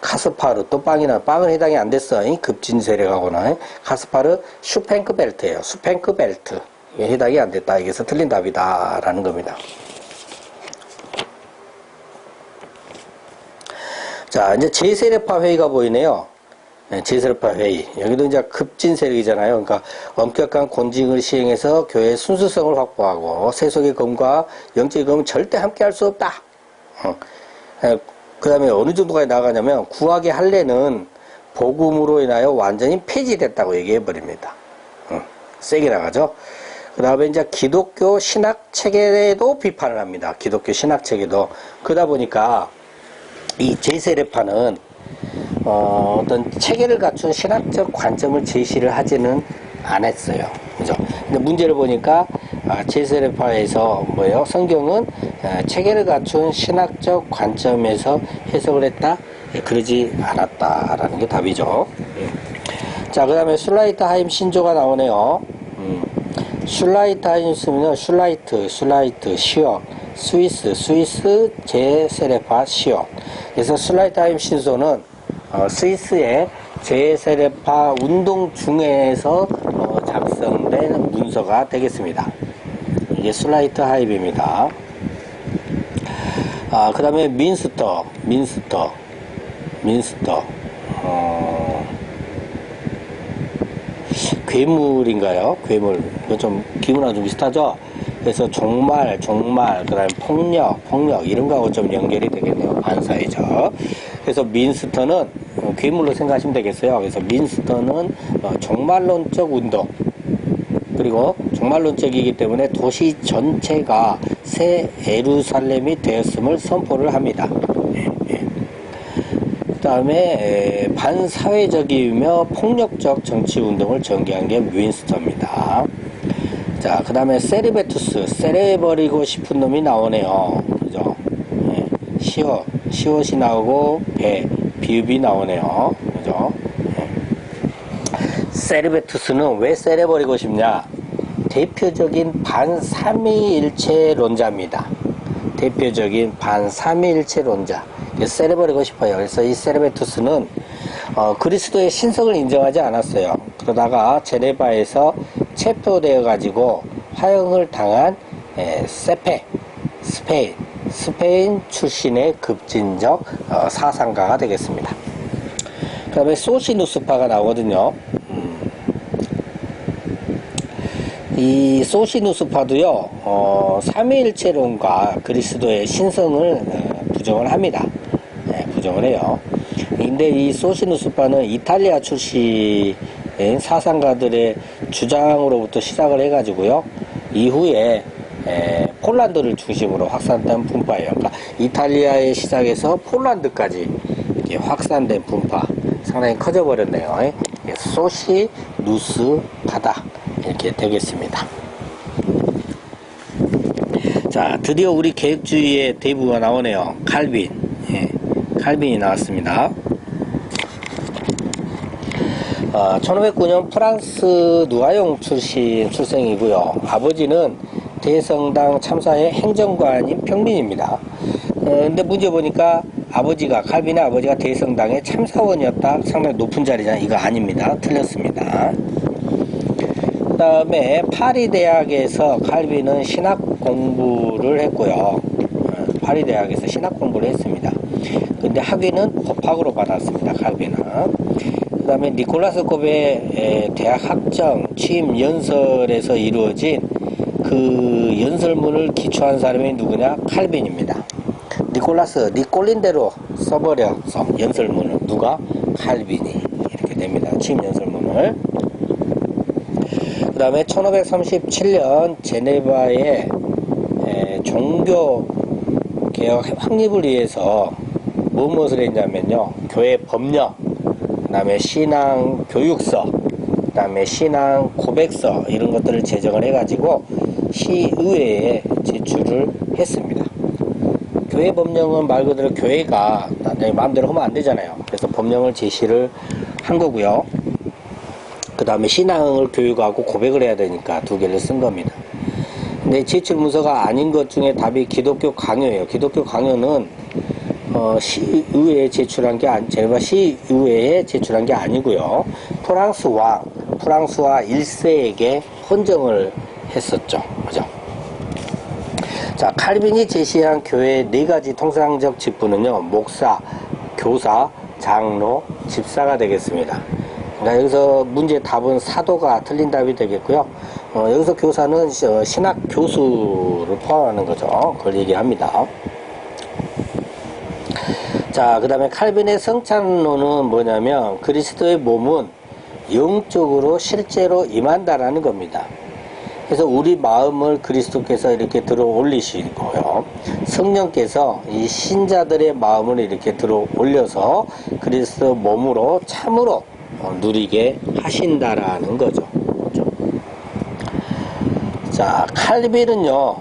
카스파르, 또 빵은 해당이 안 됐어. 급진 세력하고는. 카스파르 슈팽크벨트예요. 슈팽크벨트. 이게 해당이 안 됐다. 이게서 틀린 답이다. 라는 겁니다. 자, 이제 제세례파 회의가 보이네요. 제세례파 회의. 여기도 이제 급진 세력이잖아요. 그러니까 엄격한 권징을 시행해서 교회의 순수성을 확보하고 세속의 검과 영적의 검은 절대 함께 할 수 없다. 그 다음에 어느 정도까지 나가냐면 구약의 할례는 복음으로 인하여 완전히 폐지됐다고 얘기해버립니다. 세게 나가죠. 그 다음에 이제 기독교 신학 체계에도 비판을 합니다. 기독교 신학 체계도. 그러다 보니까 이 제세례파는 어떤 체계를 갖춘 신학적 관점을 제시를 하지는 않았어요. 그죠? 근데 문제를 보니까 제세례파에서 뭐예요? 성경은 체계를 갖춘 신학적 관점에서 해석을 했다? 그러지 않았다라는 게 답이죠. 자, 그 다음에 슐라이트 하임 신조가 나오네요. 슐라이트 하임 쓰면 슐라이트, 시옷, 스위스 제세례파 시옷. 그래서 슐라이트 하임 신조는 스위스의 제세례파 운동 중에서 작성된 문서가 되겠습니다. 이게 슐라이트 하임입니다. 그 다음에 민스터. 괴물인가요? 괴물. 이거 좀 기분하고 좀 비슷하죠? 그래서 종말, 그 다음에 폭력, 이런 거하고 좀 연결이 되겠네요. 반사회적. 그래서 민스터는 괴물로 생각하시면 되겠어요. 그래서 민스터는 종말론적 운동. 그리고 종말론적이기 때문에 도시 전체가 새 예루살렘이 되었음을 선포를 합니다. 그 다음에 반사회적이며 폭력적 정치운동을 전개한 게 윈스터입니다. 자, 그 다음에 세리베투스, 세례버리고 싶은 놈이 나오네요. 그죠? 시옷이 나오고 비읍이 나오네요. 그죠? 세리베투스는 왜 세례버리고 싶냐? 대표적인 반삼위일체론자입니다. 대표적인 반삼위일체론자. 세례버리고 싶어요. 그래서 이 세레베투스는 그리스도의 신성을 인정하지 않았어요. 그러다가 제네바에서 체포되어 가지고 화형을 당한 스페인 출신의 급진적 사상가가 되겠습니다. 그 다음에 소시누스파가 나오거든요. 이 소시누스파도요, 삼위일체론과 그리스도의 신성을 부정을 합니다. 부정을 해요. 근데 이 소시누스파는 이탈리아 출신인 사상가들의 주장으로부터 시작을 해가지고요, 이후에 폴란드를 중심으로 확산된 분파예요. 그러니까 이탈리아에 시작해서 폴란드까지 확산된 분파. 상당히 커져버렸네요. 소시누스파다. 이렇게 되겠습니다. 자, 드디어 우리 계획주의의 대부가 나오네요. 칼빈이 나왔습니다. 1509년 프랑스 누아용 출생이고요. 아버지는 대성당 참사의 행정관인 평민입니다. 근데 문제 보니까 칼빈의 아버지가 대성당의 참사원이었다. 상당히 높은 자리잖아요. 이거 아닙니다. 틀렸습니다. 그 다음에 파리 대학에서 칼빈은 신학 공부를 했고요. 파리 대학에서 신학 공부를 했습니다. 근데 학위는 법학으로 받았습니다. 칼빈은. 그 다음에 니콜라스 곱의 대학 학정 취임 연설에서 이루어진 그 연설문을 기초한 사람이 누구냐? 칼빈입니다. 니콜린대로 써버려서 연설문을 누가? 칼빈이 이렇게 됩니다. 취임 연설문을. 그 다음에 1537년 제네바의 종교 개혁 확립을 위해서 무엇을 했냐면요, 교회 법령, 그 다음에 신앙 교육서, 그 다음에 신앙 고백서, 이런 것들을 제정을 해가지고 시의회에 제출을 했습니다. 교회 법령은 말 그대로 교회가 마음대로 하면 안 되잖아요. 그래서 법령을 제시를 한 거고요. 그 다음에 신앙을 교육하고 고백을 해야 되니까 두 개를 쓴 겁니다. 근데 제출 문서가 아닌 것 중에 답이 기독교 강요예요. 기독교 강요는 시의회에 제출한 게 제네바 시의회에 제출한 게 아니고요. 프랑스와 1세에게 헌정을 했었죠. 그죠? 자, 칼빈이 제시한 교회의 4가지 통상적 직분은요, 목사, 교사, 장로, 집사가 되겠습니다. 그러니까 여기서 문제 답은 사도가 틀린 답이 되겠고요. 여기서 교사는 신학 교수를 포함하는 거죠. 그걸 얘기합니다. 자, 그 다음에 칼빈의 성찬론은 뭐냐면 그리스도의 몸은 영적으로 실제로 임한다라는 겁니다. 그래서 우리 마음을 그리스도께서 이렇게 들어 올리시고요, 성령께서 이 신자들의 마음을 이렇게 들어 올려서 그리스도 몸으로 참으로 누리게 하신다라는 거죠. 자, 칼빈은요,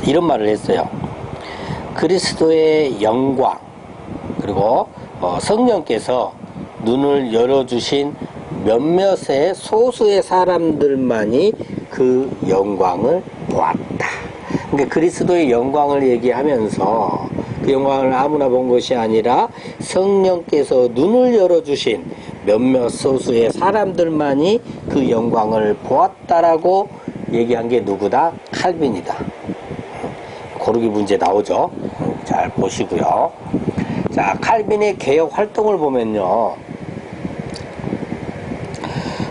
이런 말을 했어요. 그리스도의 영광, 그리고 성령께서 눈을 열어주신 몇몇의 소수의 사람들만이 그 영광을 보았다. 그러니까 그리스도의 영광을 얘기하면서 그 영광을 아무나 본 것이 아니라 성령께서 눈을 열어주신 몇몇 소수의 사람들만이 그 영광을 보았다라고 얘기한 게 누구다? 칼빈이다. 고르기 문제 나오죠. 잘 보시고요. 자, 칼빈의 개혁 활동을 보면요.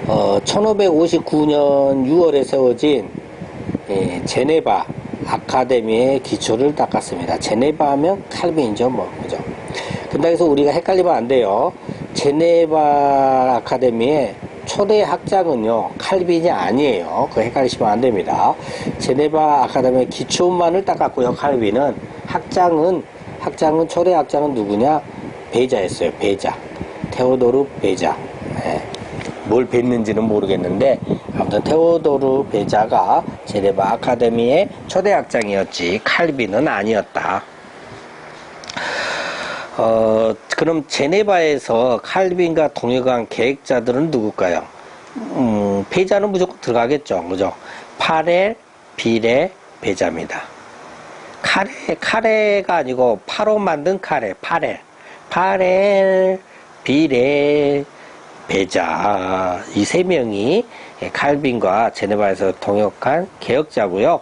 1559년 6월에 세워진 제네바 아카데미의 기초를 닦았습니다. 제네바 하면 칼빈이죠, 뭐, 그죠? 근데 여기서 우리가 헷갈리면 안 돼요. 제네바 아카데미의 초대 학장은요, 칼빈이 아니에요. 그거 헷갈리시면 안 됩니다. 제네바 아카데미의 기초만을 닦았고요, 칼빈은. 초대 학장은 누구냐? 베자였어요, 베자. 테오도르 베자. 네. 뭘 뵀는지는 모르겠는데, 아무튼 테오도르 베자가 제네바 아카데미의 초대 학장이었지, 칼빈은 아니었다. 그럼 제네바에서 칼빈과 동역한 계획자들은 누굴까요? 베자는 무조건 들어가겠죠. 그죠? 파렐, 비레, 베자입니다. 카레가 아니고 파로 만든 카레, 파렐, 비레, 베자. 이 세 명이 칼빈과 제네바에서 동역한 개혁자고요.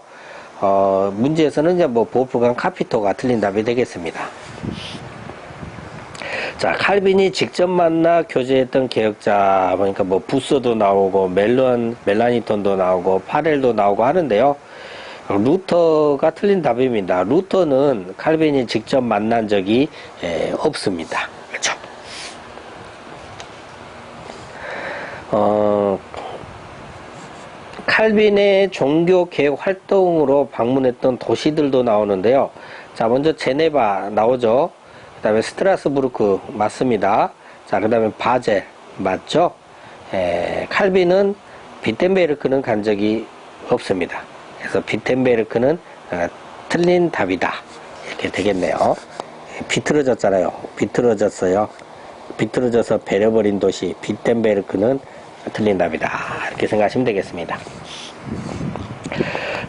문제에서는 이제 뭐 보프간 카피토가 틀린 답이 되겠습니다. 자, 칼빈이 직접 만나 교제했던 개혁자 보니까 뭐 부서도 나오고 멜라니톤도 나오고 파렐도 나오고 하는데요. 루터가 틀린 답입니다. 루터는 칼빈이 직접 만난 적이 없습니다. 그렇죠? 칼빈의 종교 개혁 활동으로 방문했던 도시들도 나오는데요. 자, 먼저 제네바 나오죠. 그 다음에 스트라스부르크 맞습니다. 자, 그 다음에 바젤 맞죠? 칼빈은 비텐베르크는 간 적이 없습니다. 그래서 비텐베르크는 틀린 답이다. 이렇게 되겠네요. 비틀어졌잖아요. 비틀어졌어요. 비틀어져서 배려버린 도시 비텐베르크는 틀린 답이다. 이렇게 생각하시면 되겠습니다.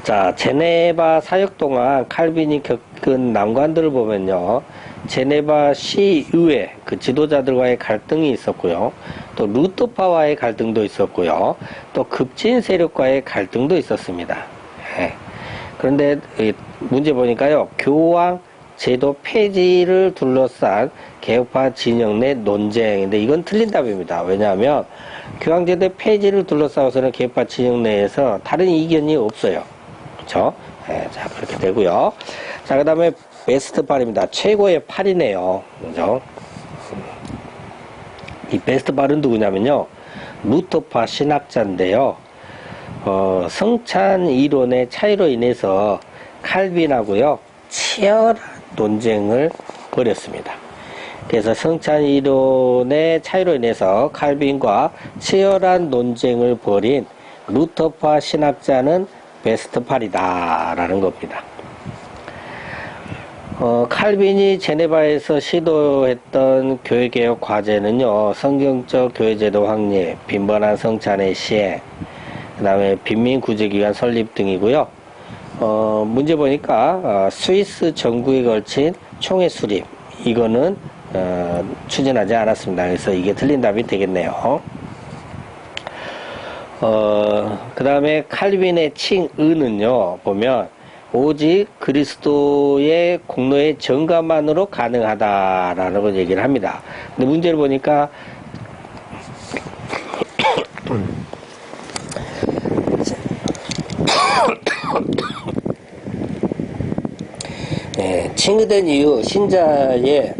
자, 제네바 사역 동안 칼빈이 겪은 난관들을 보면요. 제네바 시의회 그 지도자들과의 갈등이 있었고요. 또 루터파와의 갈등도 있었고요. 또 급진 세력과의 갈등도 있었습니다. 그런데 문제 보니까요. 교황 제도 폐지를 둘러싼 개혁파 진영 내 논쟁인데 이건 틀린 답입니다. 왜냐하면 교황제도 폐지를 둘러싸고서는 개혁파 진영 내에서 다른 이견이 없어요. 그렇죠? 자, 그렇게 되고요. 자, 그 다음에 베스트 팔입니다. 최고의 팔이네요. 그죠? 이 베스트 팔은 누구냐면요. 루터파 신학자인데요. 성찬 이론의 차이로 인해서 칼빈하고요. 치열한 논쟁을 벌였습니다. 그래서 성찬 이론의 차이로 인해서 칼빈과 치열한 논쟁을 벌인 루터파 신학자는 베스트 팔이다 라는 겁니다. 칼빈이 제네바에서 시도했던 교회개혁 과제는요, 성경적 교회제도 확립, 빈번한 성찬의 시행, 그 다음에 빈민구제기관 설립 등이고요. 문제 보니까 스위스 전국에 걸친 총회 수립, 이거는 추진하지 않았습니다. 그래서 이게 틀린 답이 되겠네요. 그 다음에 칼빈의 칭의는요, 보면 오직 그리스도의 공로의 증가만으로 가능하다라는 걸 얘기를 합니다. 근데 문제를 보니까 칭의된 이유, 신자의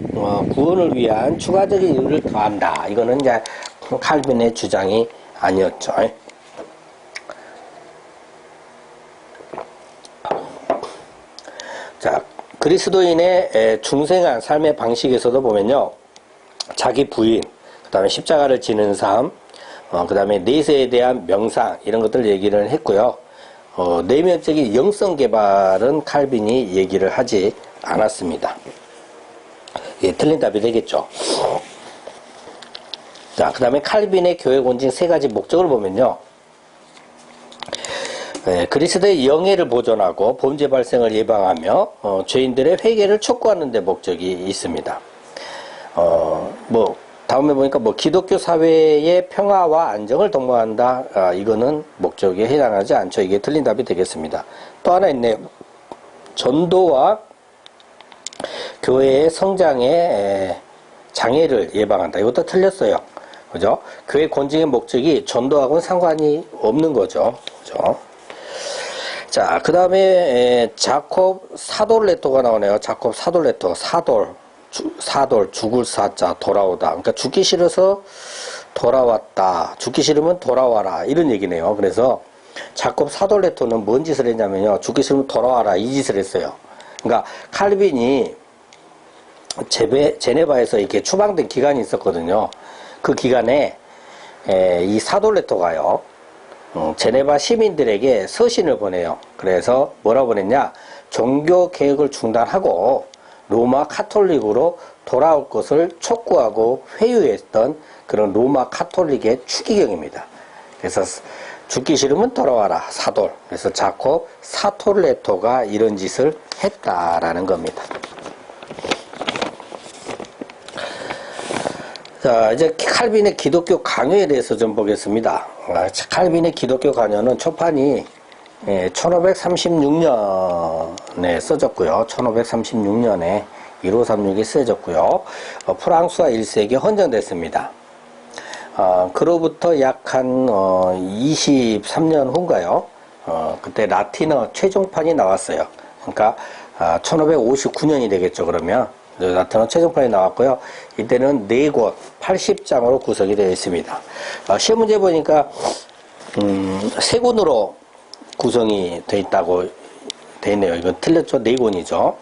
구원을 위한 추가적인 이유를 더한다. 이거는 이제 칼빈의 주장이 아니었죠. 자, 그리스도인의 중생한 삶의 방식에서도 보면요. 자기 부인, 그 다음에 십자가를 지는 삶, 그 다음에 내세에 대한 명상 이런 것들 얘기를 했고요. 내면적인 영성 개발은 칼빈이 얘기를 하지 않았습니다. 예, 틀린 답이 되겠죠. 자, 그 다음에 칼빈의 교회 권징 세 가지 목적을 보면요. 그리스도의 영예를 보존하고 범죄 발생을 예방하며 죄인들의 회개를 촉구하는 데 목적이 있습니다. 다음에 보니까 기독교 사회의 평화와 안정을 도모한다. 이거는 목적에 해당하지 않죠. 이게 틀린 답이 되겠습니다. 또 하나 있네요. 전도와 교회의 성장의 장애를 예방한다. 이것도 틀렸어요. 그죠? 교회 권징의 목적이 전도하고는 상관이 없는 거죠. 그죠? 자, 그 다음에 자콥 사돌레토가 나오네요. 자콥 사돌레토, 사돌, 죽을 사자, 돌아오다. 그러니까 죽기 싫어서 돌아왔다. 죽기 싫으면 돌아와라. 이런 얘기네요. 그래서 자콥 사돌레토는 뭔 짓을 했냐면요. 죽기 싫으면 돌아와라. 이 짓을 했어요. 그러니까 칼빈이 제네바에서 이렇게 추방된 기간이 있었거든요. 그 기간에 이 사돌레토가요. 제네바 시민들에게 서신을 보내요. 그래서 뭐라고 보냈냐? 종교 개혁을 중단하고 로마 카톨릭으로 돌아올 것을 촉구하고 회유했던 그런 로마 카톨릭의 추기경입니다. 그래서 죽기 싫으면 돌아와라. 사돌. 그래서 자콥 사톨레토가 이런 짓을 했다라는 겁니다. 자, 이제 칼빈의 기독교 강요에 대해서 좀 보겠습니다. 칼빈의 기독교 강요는 초판이 1536년에 써졌고요. 1536년에 1536이 써졌고요. 프랑스와 1세기에 헌정됐습니다. 그로부터 약 한 23년 후인가요? 그때 라틴어 최종판이 나왔어요. 그러니까 1559년이 되겠죠. 그러면 라틴어 최종판이 나왔고요. 이때는 4권 80장으로 구성이 되어 있습니다. 시험 문제 보니까 3권으로 구성이 되어 있다고 되어 있네요. 이건 틀렸죠? 4권이죠.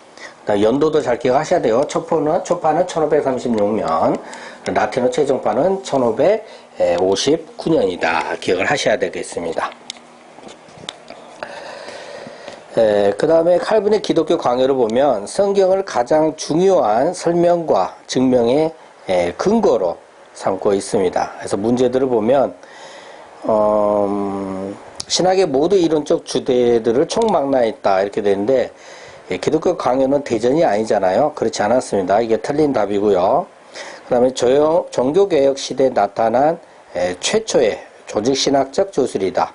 연도도 잘 기억하셔야 돼요. 초판은 1536년, 라틴어 최종판은 1559년이다. 기억을 하셔야 되겠습니다. 그 다음에 칼빈의 기독교 강요를 보면 성경을 가장 중요한 설명과 증명의 근거로 삼고 있습니다. 그래서 문제들을 보면 신학의 모두 이론적 주제들을 총망라했다 이렇게 되는데 기독교 강요는 대전이 아니잖아요. 그렇지 않았습니다. 이게 틀린 답이고요. 그 다음에 종교개혁 시대에 나타난 최초의 조직신학적 조술이다.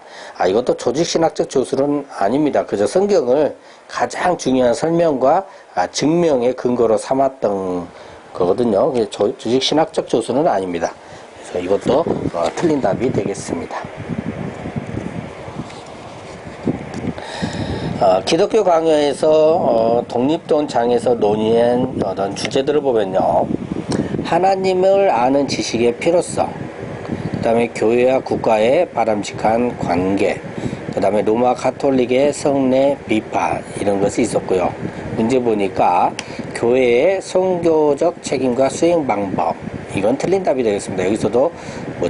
이것도 조직신학적 조술은 아닙니다. 그저 성경을 가장 중요한 설명과 증명의 근거로 삼았던 거거든요. 조직신학적 조술은 아닙니다. 그래서 이것도 틀린 답이 되겠습니다. 기독교 강요에서 독립론 장에서 논의한 어떤 주제들을 보면요. 하나님을 아는 지식의 필요성, 그 다음에 교회와 국가의 바람직한 관계, 그 다음에 로마 가톨릭의 성례 비판 이런 것이 있었고요. 문제 보니까 교회의 선교적 책임과 수행 방법, 이건 틀린 답이 되겠습니다. 여기서도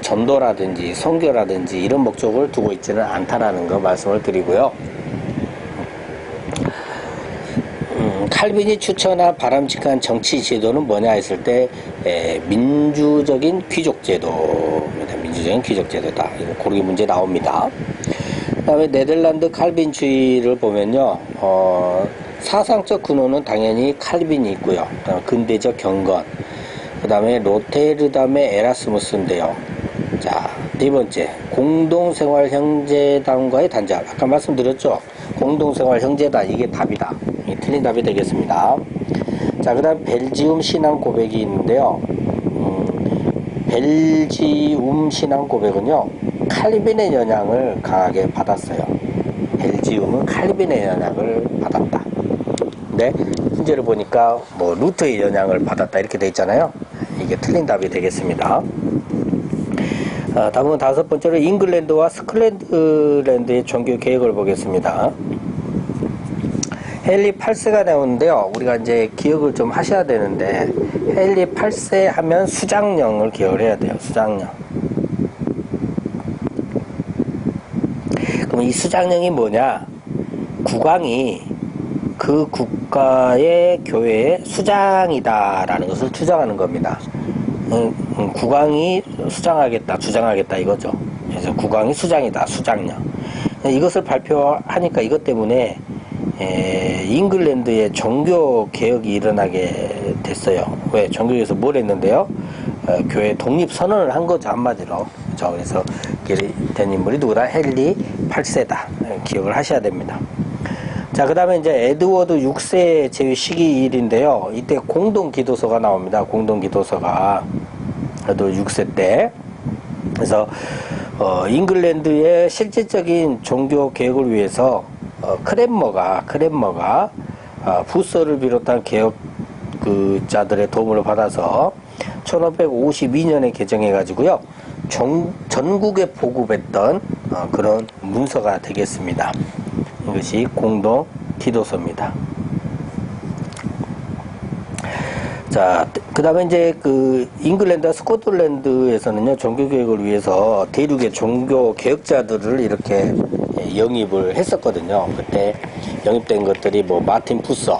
전도라든지 선교라든지 이런 목적을 두고 있지는 않다라는 거 말씀을 드리고요. 칼빈이 추천한 바람직한 정치 제도는 뭐냐 했을 때 민주적인 귀족 제도입니다. 민주적인 귀족 제도다. 이거 고르기 문제 나옵니다. 그 다음에 네덜란드 칼빈주의를 보면요. 사상적 근원은 당연히 칼빈이 있고요. 근대적 경건, 그 다음에 로테르담의 에라스무스인데요. 자, 네 번째, 공동생활 형제단과의 단절. 아까 말씀드렸죠? 공동생활 형제단, 이게 답이다. 틀린 답이 되겠습니다. 자, 그 다음 벨지움 신앙 고백이 있는데요. 벨지움 신앙 고백은요, 칼빈의 영향을 강하게 받았어요. 벨지움은 칼빈의 영향을 받았다. 근데 문제를 보니까 루터의 영향을 받았다 이렇게 돼 있잖아요. 이게 틀린 답이 되겠습니다. 다음은 5번째로 잉글랜드와 스코틀랜드의 종교 개혁을 보겠습니다. 헨리 8세가 나오는데요. 우리가 이제 기억을 좀 하셔야 되는데, 헨리 8세 하면 수장령을 기억을 해야 돼요. 수장령. 그럼 이 수장령이 뭐냐? 국왕이 그 국가의 교회의 수장이다라는 것을 주장하는 겁니다. 국왕이 수장하겠다, 주장하겠다 이거죠. 그래서 국왕이 수장이다, 수장령. 이것을 발표하니까 이것 때문에 잉글랜드에 종교 개혁이 일어나게 됐어요. 왜? 종교에서 뭘 했는데요? 교회 독립 선언을 한 거죠, 한마디로. 그렇죠? 그래서 이렇게 된 인물이 누구다? 헨리 8세다. 기억을 하셔야 됩니다. 자, 그 다음에 이제 에드워드 6세 제위 시기일인데요. 이때 공동기도서가 나옵니다. 공동기도서가. 에드워드 6세 때. 그래서, 잉글랜드의 실질적인 종교 개혁을 위해서, 크랜머가, 부서를 비롯한 개혁자들의 도움을 받아서 1552년에 개정해가지고요. 전국에 보급했던 그런 문서가 되겠습니다. 이것이 공동 기도서입니다. 자, 그 다음에 이제 그 잉글랜드와 스코틀랜드에서는요, 종교개혁을 위해서 대륙의 종교 개혁자들을 이렇게 영입을 했었거든요. 그때 영입된 것들이 뭐 마틴 부서,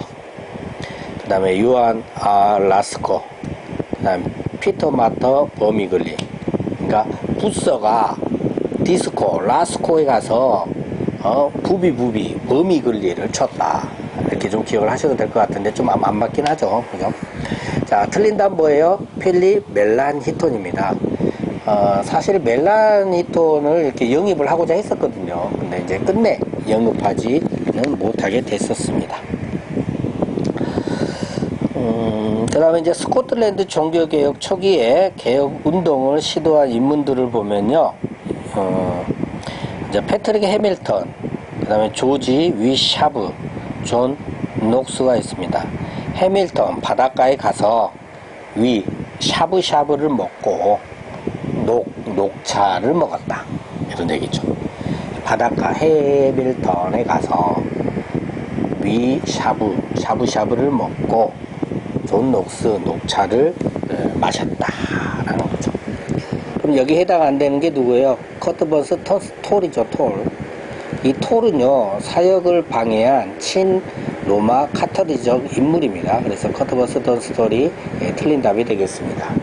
그 다음에 요한 라스코, 그 다음에 피터 마터 버미글리. 그러니까 부서가 디스코, 라스코에 가서 버미글리를 쳤다. 이렇게 좀 기억을 하셔도 될 것 같은데 좀 안 맞긴 하죠. 그죠? 자, 틀린 답은 뭐예요? 필립 멜란히톤입니다. 사실 멜란히톤을 이렇게 영입을 하고자 했었거든요. 근데 이제 끝내 영입하지는 못하게 됐었습니다. 그 다음에 이제 스코틀랜드 종교개혁 초기에 개혁 운동을 시도한 인물들을 보면요. 이제 패트릭 해밀턴, 그 다음에 조지 위샤브, 존 녹스가 있습니다. 해밀턴, 바닷가에 가서 샤브샤브를 먹고 녹차를 먹었다. 이런 얘기죠. 바닷가 해밀턴에 가서 샤브샤브를 먹고 존 녹스, 녹차를 마셨다라는 거죠. 그럼 여기 해당 안 되는 게 누구예요? 커트버스 톨이죠, 톨. 이 톨은요, 사역을 방해한 로마 카톨릭적 인물입니다. 그래서 커트버스 던스톨이 틀린 답이 되겠습니다.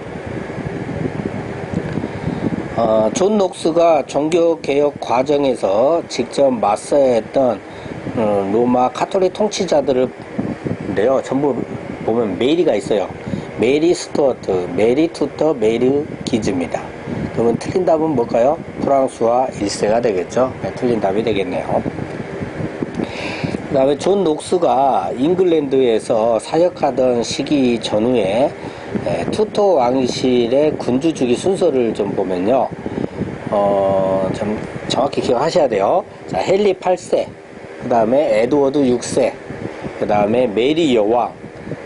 존 녹스가 종교개혁 과정에서 직접 맞서야 했던 로마 카톨릭 통치자들인데요. 전부 보면 메리가 있어요. 메리 스튜어트, 메리 투터, 메리 기즈입니다. 그러면 틀린 답은 뭘까요? 프랑스와 1세가 되겠죠. 네, 틀린 답이 되겠네요. 그 다음에 존 녹스가 잉글랜드에서 사역하던 시기 전후에 투터 왕실의 군주 주기 순서를 좀 보면요. 좀 정확히 기억하셔야 돼요. 자, 헨리 8세, 그 다음에 에드워드 6세, 그 다음에 메리 여왕,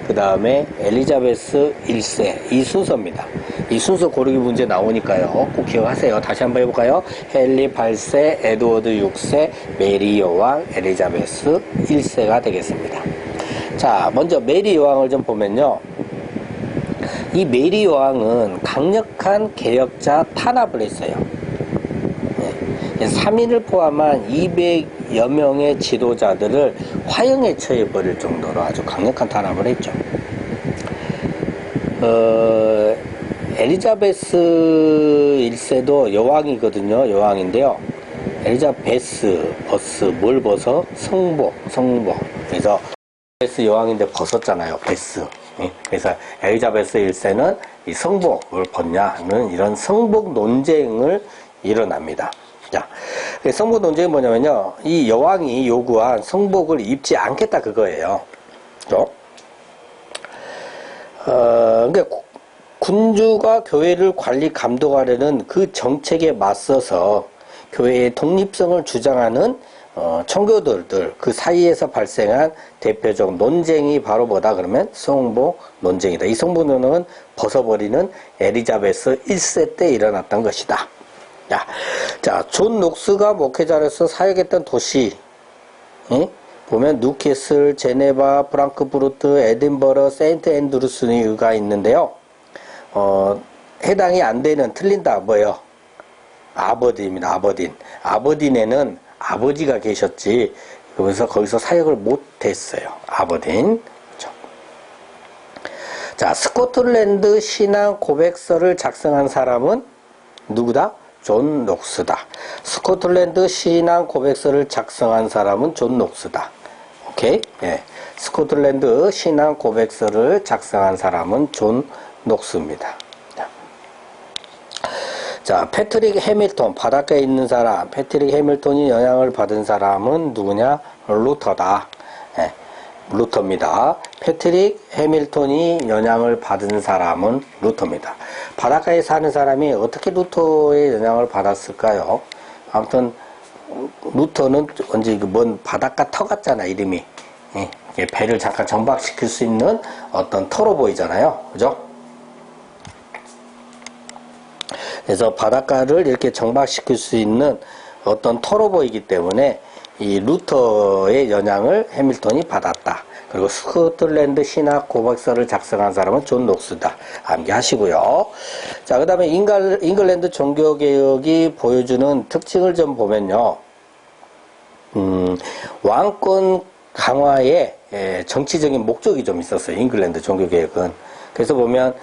그 다음에 엘리자베스 1세. 이 순서입니다. 이 순서 고르기 문제 나오니까요. 꼭 기억하세요. 다시 한번 해볼까요? 헨리 8세, 에드워드 6세, 메리 여왕, 엘리자베스 1세가 되겠습니다. 자, 먼저 메리 여왕을 좀 보면요. 이 메리 여왕은 강력한 개혁자 탄압을 했어요. 3인을 포함한 200여 명의 지도자들을 화형에 처해버릴 정도로 아주 강력한 탄압을 했죠. 엘리자베스 1세도 여왕이거든요. 여왕인데요. 버스, 뭘 벗어? 성복. 그래서 엘리자베스 여왕인데 벗었잖아요. 베스. 그래서 엘리자베스 1세는 이 성복을 벗냐는 이런 성복 논쟁을 일어납니다. 자, 성복 논쟁이 뭐냐면요. 이 여왕이 요구한 성복을 입지 않겠다 그거예요. 그죠? 그러니까 군주가 교회를 관리 감독하려는 그 정책에 맞서서 교회의 독립성을 주장하는 청교도들 그 사이에서 발생한 대표적 논쟁이 바로 뭐다 그러면 성복 논쟁이다. 이 성복 논쟁은 벗어버리는 엘리자베스 1세 때 일어났던 것이다. 자, 존 녹스가 목회자로서 사역했던 도시 보면 뉴캐슬, 제네바, 프랑크푸르트, 에딘버러, 세인트 앤드루스가 있는데요. 해당이 안 되는 틀린 답 뭐예요? 아버딘입니다. 아버딘에는 아버지가 계셨지. 그래서 거기서 사역을 못했어요. 아버딘. 그렇죠. 자, 스코틀랜드 신앙 고백서를 작성한 사람은 누구다? 존 녹스다. 스코틀랜드 신앙 고백서를 작성한 사람은 존 녹스다. 오케이? 예. 스코틀랜드 신앙 고백서를 작성한 사람은 존 녹스입니다. 자, 패트릭 해밀턴, 바닷가에 있는 사람, 패트릭 해밀턴이 영향을 받은 사람은 누구냐? 루터다. 예, 루터입니다. 패트릭 해밀턴이 영향을 받은 사람은 루터입니다. 바닷가에 사는 사람이 어떻게 루터의 영향을 받았을까요? 아무튼 루터는 언제 먼 바닷가 터 같잖아, 이름이. 예, 배를 잠깐 정박시킬 수 있는 어떤 터로 보이잖아요. 그죠? 그래서 바닷가를 이렇게 정박시킬 수 있는 어떤 터로 보이기 때문에 이 루터의 영향을 해밀턴이 받았다. 그리고 스코틀랜드 신학 고백서를 작성한 사람은 존 녹스다. 암기하시고요. 자, 그 다음에 잉글랜드 종교개혁이 보여주는 특징을 좀 보면요. 왕권 강화에 정치적인 목적이 좀 있었어요. 잉글랜드 종교개혁은. 그래서 보면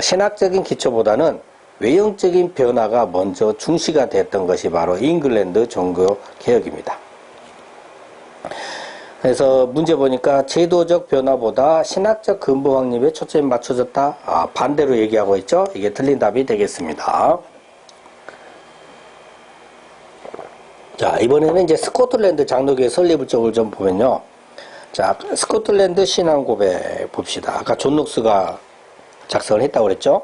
신학적인 기초보다는 외형적인 변화가 먼저 중시가 됐던 것이 바로 잉글랜드 종교개혁입니다. 그래서 문제 보니까 제도적 변화보다 신학적 근본 확립에 초점이 맞춰졌다. 반대로 얘기하고 있죠. 이게 틀린 답이 되겠습니다. 자, 이번에는 이제 스코틀랜드 장로교회 설립을 쪽을 좀 보면요. 자, 스코틀랜드 신앙 고백 봅시다. 아까 존 녹스가 작성을 했다고 그랬죠.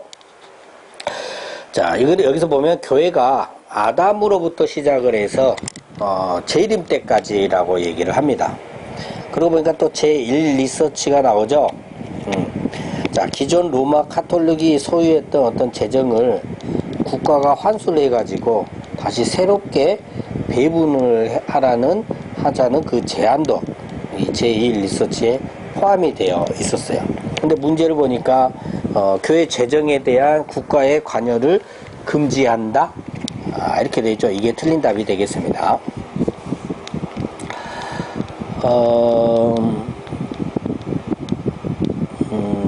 자, 여기서 보면 교회가 아담으로부터 시작을 해서 재림 때까지라고 얘기를 합니다. 그러고 보니까 또 제1 리서치가 나오죠. 자, 기존 로마 카톨릭이 소유했던 어떤 재정을 국가가 환수를 해가지고 다시 새롭게 배분을 하자는 그 제안도 이 제1 리서치에 포함이 되어 있었어요. 근데 문제를 보니까 교회 재정에 대한 국가의 관여를 금지한다. 이렇게 되어 있죠. 이게 틀린 답이 되겠습니다.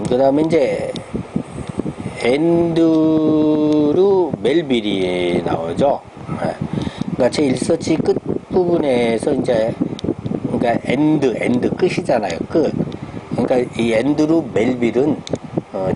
그 다음에 이제 앤드루 멜빌이 나오죠. 그러니까 제 1서치 끝 부분에서 이제 그러니까 엔드 끝이잖아요. 끝. 그러니까 이 앤드루 멜빌은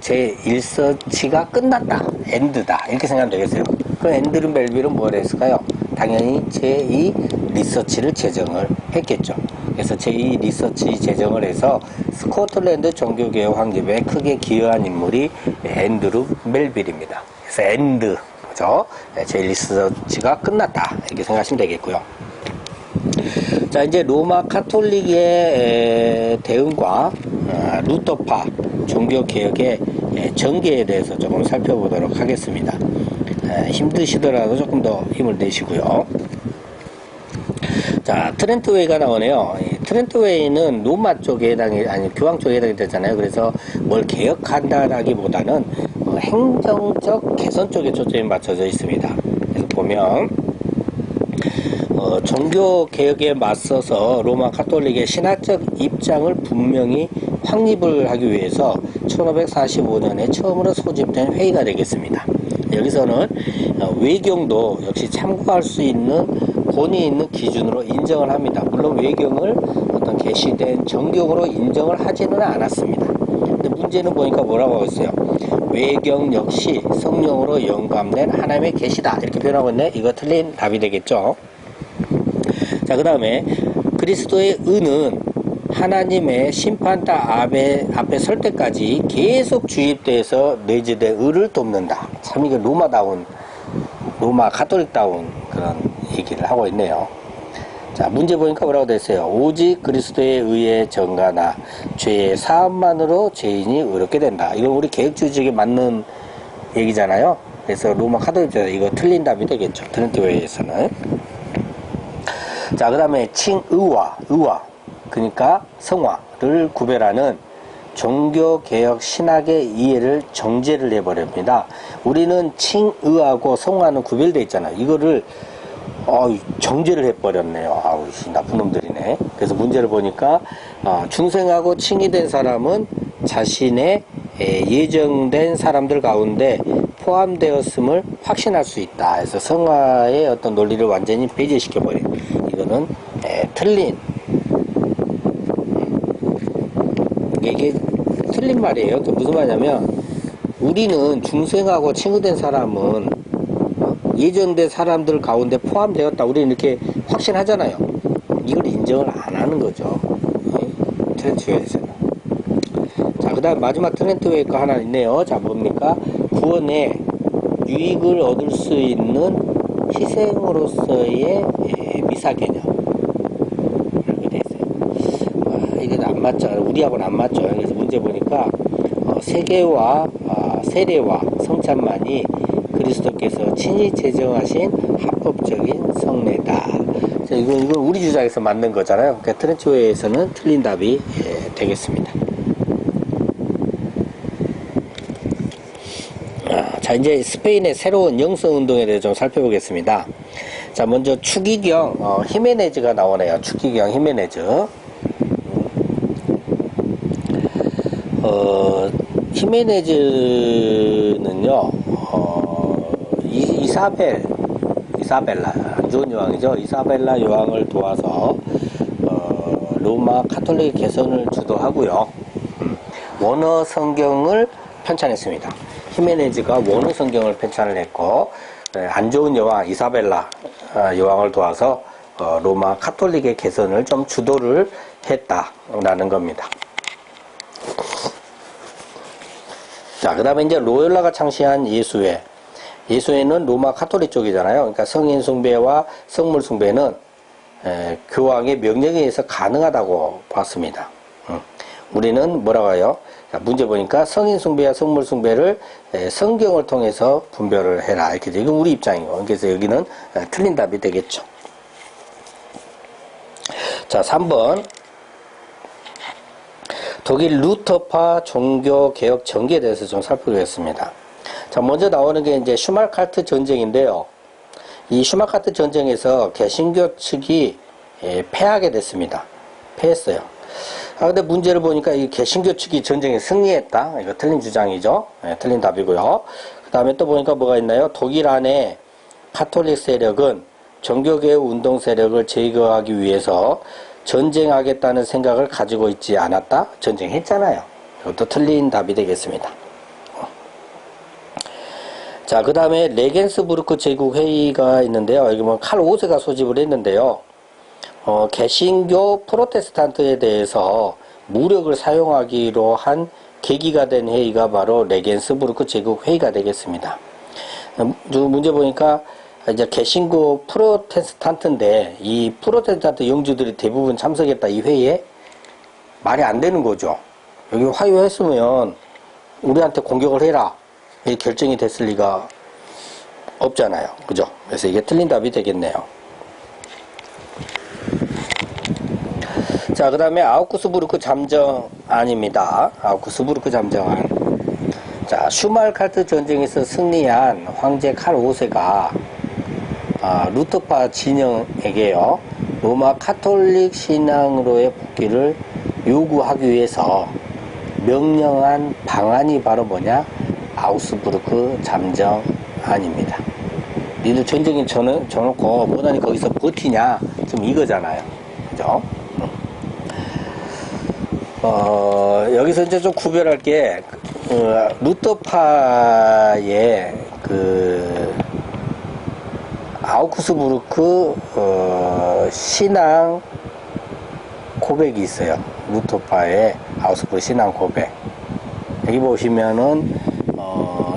제 1서치가 끝났다. 엔드다. 이렇게 생각하면 되겠어요. 그럼 앤드루 멜빌은 뭘 했을까요? 당연히 제2 리서치를 제정을 했겠죠. 그래서 제2 리서치 제정을 해서 스코틀랜드 종교개혁 확립에 크게 기여한 인물이 앤드루 멜빌입니다. 그래서 엔드, 그죠? 제1 리서치가 끝났다. 이렇게 생각하시면 되겠고요. 자, 이제 로마 카톨릭의 대응과 루터파 종교개혁의 전개에 대해서 조금 살펴보도록 하겠습니다. 힘드시더라도 조금 더 힘을 내시고요. 자, 트렌트웨이가 나오네요. 트렌트웨이는 로마 쪽에 아니 교황 쪽에 해당이 되잖아요. 그래서 뭘 개혁한다라기보다는 행정적 개선 쪽에 초점이 맞춰져 있습니다. 그래서 보면 종교 개혁에 맞서서 로마 카톨릭의 신학적 입장을 분명히 확립을 하기 위해서 1545년에 처음으로 소집된 회의가 되겠습니다. 여기서는 외경도 역시 참고할 수 있는 권위 있는 기준으로 인정을 합니다. 물론 외경을 어떤 계시된 정경으로 인정을 하지는 않았습니다. 근데 문제는 보니까 뭐라고 하고 있어요? 외경 역시 성령으로 영감된 하나님의 계시다. 이렇게 표현하고 있네. 이거 틀린 답이 되겠죠. 자, 그 다음에 그리스도의 의는 하나님의 심판대 앞에 설 때까지 계속 주입돼서 내재된 의를 돕는다. 참 이게 로마 가톨릭다운 그런 얘기를 하고 있네요. 자, 문제 보니까 뭐라고 됐어요? 오직 그리스도의 의에 정가나 죄의 사함만으로 죄인이 의롭게 된다. 이건 우리 개혁주의적에 맞는 얘기잖아요. 그래서 로마 가톨릭에서 이거 틀린 답이 되겠죠. 트렌트웨이에서는. 자, 그 다음에 칭의와 그러니까 성화를 구별하는 종교개혁 신학의 이해를 정제를 해버립니다. 우리는 칭의하고 성화는 구별되어 있잖아요. 이거를 정죄를 해버렸네요. 나쁜 놈들이네. 그래서 문제를 보니까, 중생하고 칭의된 사람은 자신의 예정된 사람들 가운데 포함되었음을 확신할 수 있다. 그래서 성화의 어떤 논리를 완전히 배제시켜버린. 이거는, 틀린. 이게 틀린 말이에요. 무슨 말이냐면, 우리는 중생하고 칭의된 사람은 예정된 사람들 가운데 포함되었다. 우리는 이렇게 확신하잖아요. 이걸 인정을 안 하는 거죠. 트렌트웨이에서는. 자, 그 다음 마지막 트렌트웨이 거 하나 있네요. 자, 뭡니까? 구원에 유익을 얻을 수 있는 희생으로서의 미사 개념. 이렇게 돼 있어요. 이게 안 맞죠. 우리하고는 안 맞죠. 그래서 문제 보니까, 세례와 성찬만이 그리스도께서 친히 제정하신 합법적인 성례다. 이건 우리 주장에서 맞는 거잖아요. 그러니까 트렌치웨이에서는 틀린 답이 되겠습니다. 자, 이제 스페인의 새로운 영성 운동에 대해서 좀 살펴보겠습니다. 자, 먼저 추기경 히메네즈가 나오네요. 추기경 히메네즈. 히메네즈는요, 이사벨라, 안 좋은 여왕이죠. 이사벨라 여왕을 도와서, 로마 카톨릭 개선을 주도하고요. 원어 성경을 편찬했습니다. 히메네즈가 원어 성경을 편찬을 했고, 안 좋은 여왕, 이사벨라 여왕을 도와서, 로마 카톨릭의 개선을 좀 주도를 했다라는 겁니다. 자, 그 다음에 이제 로열라가 창시한 예수회. 예수회는 로마 카톨릭 쪽이잖아요. 그러니까 성인 숭배와 성물 숭배는 교황의 명령에 의해서 가능하다고 봤습니다. 우리는 뭐라고 해요? 자, 문제 보니까 성인 숭배와 성물 숭배를 성경을 통해서 분별을 해라. 이렇게 돼. 이건 우리 입장이고. 그래서 여기는 틀린 답이 되겠죠. 자, 3번. 독일 루터파 종교개혁 전개에 대해서 좀 살펴보겠습니다. 자, 먼저 나오는 게 이제 슈말카트 전쟁인데요. 이 슈말카트 전쟁에서 개신교 측이 패하게 됐습니다. 패했어요. 근데 문제를 보니까 이 개신교 측이 전쟁에 승리했다. 이거 틀린 주장이죠. 틀린 답이고요. 그 다음에 또 보니까 뭐가 있나요? 독일 안에 카톨릭 세력은 종교개혁 운동 세력을 제거하기 위해서 전쟁하겠다는 생각을 가지고 있지 않았다? 전쟁했잖아요. 이것도 틀린 답이 되겠습니다. 자, 그 다음에 레겐스부르크 제국회의가 있는데요. 여기 뭐 칼 5세가 소집을 했는데요. 개신교 프로테스탄트에 대해서 무력을 사용하기로 한 계기가 된 회의가 바로 레겐스부르크 제국회의가 되겠습니다. 문제 보니까 이제 개신교 프로테스탄트인데 이 프로테스탄트 영주들이 대부분 참석했다 이 회의에 말이 안 되는 거죠. 여기 화요했으면 우리한테 공격을 해라 이 결정이 됐을 리가 없잖아요. 그죠? 그래서 이게 틀린 답이 되겠네요. 자, 그 다음에 아우크스부르크 잠정안입니다. 아우크스부르크 잠정안. 자, 슈말카트 전쟁에서 승리한 황제 칼 5세가 루터파 진영에게요, 로마 카톨릭 신앙으로의 복귀를 요구하기 위해서 명령한 방안이 바로 뭐냐? 아우스부르크 잠정안입니다. 니들 전쟁에 쳐놓고 뭐다니 거기서 버티냐? 좀 이거잖아요. 그죠? 여기서 이제 좀 구별할 게, 루터파의 아우크스부르크 신앙 고백이 있어요. 루터파의 아우크스부르크 신앙 고백. 여기 보시면은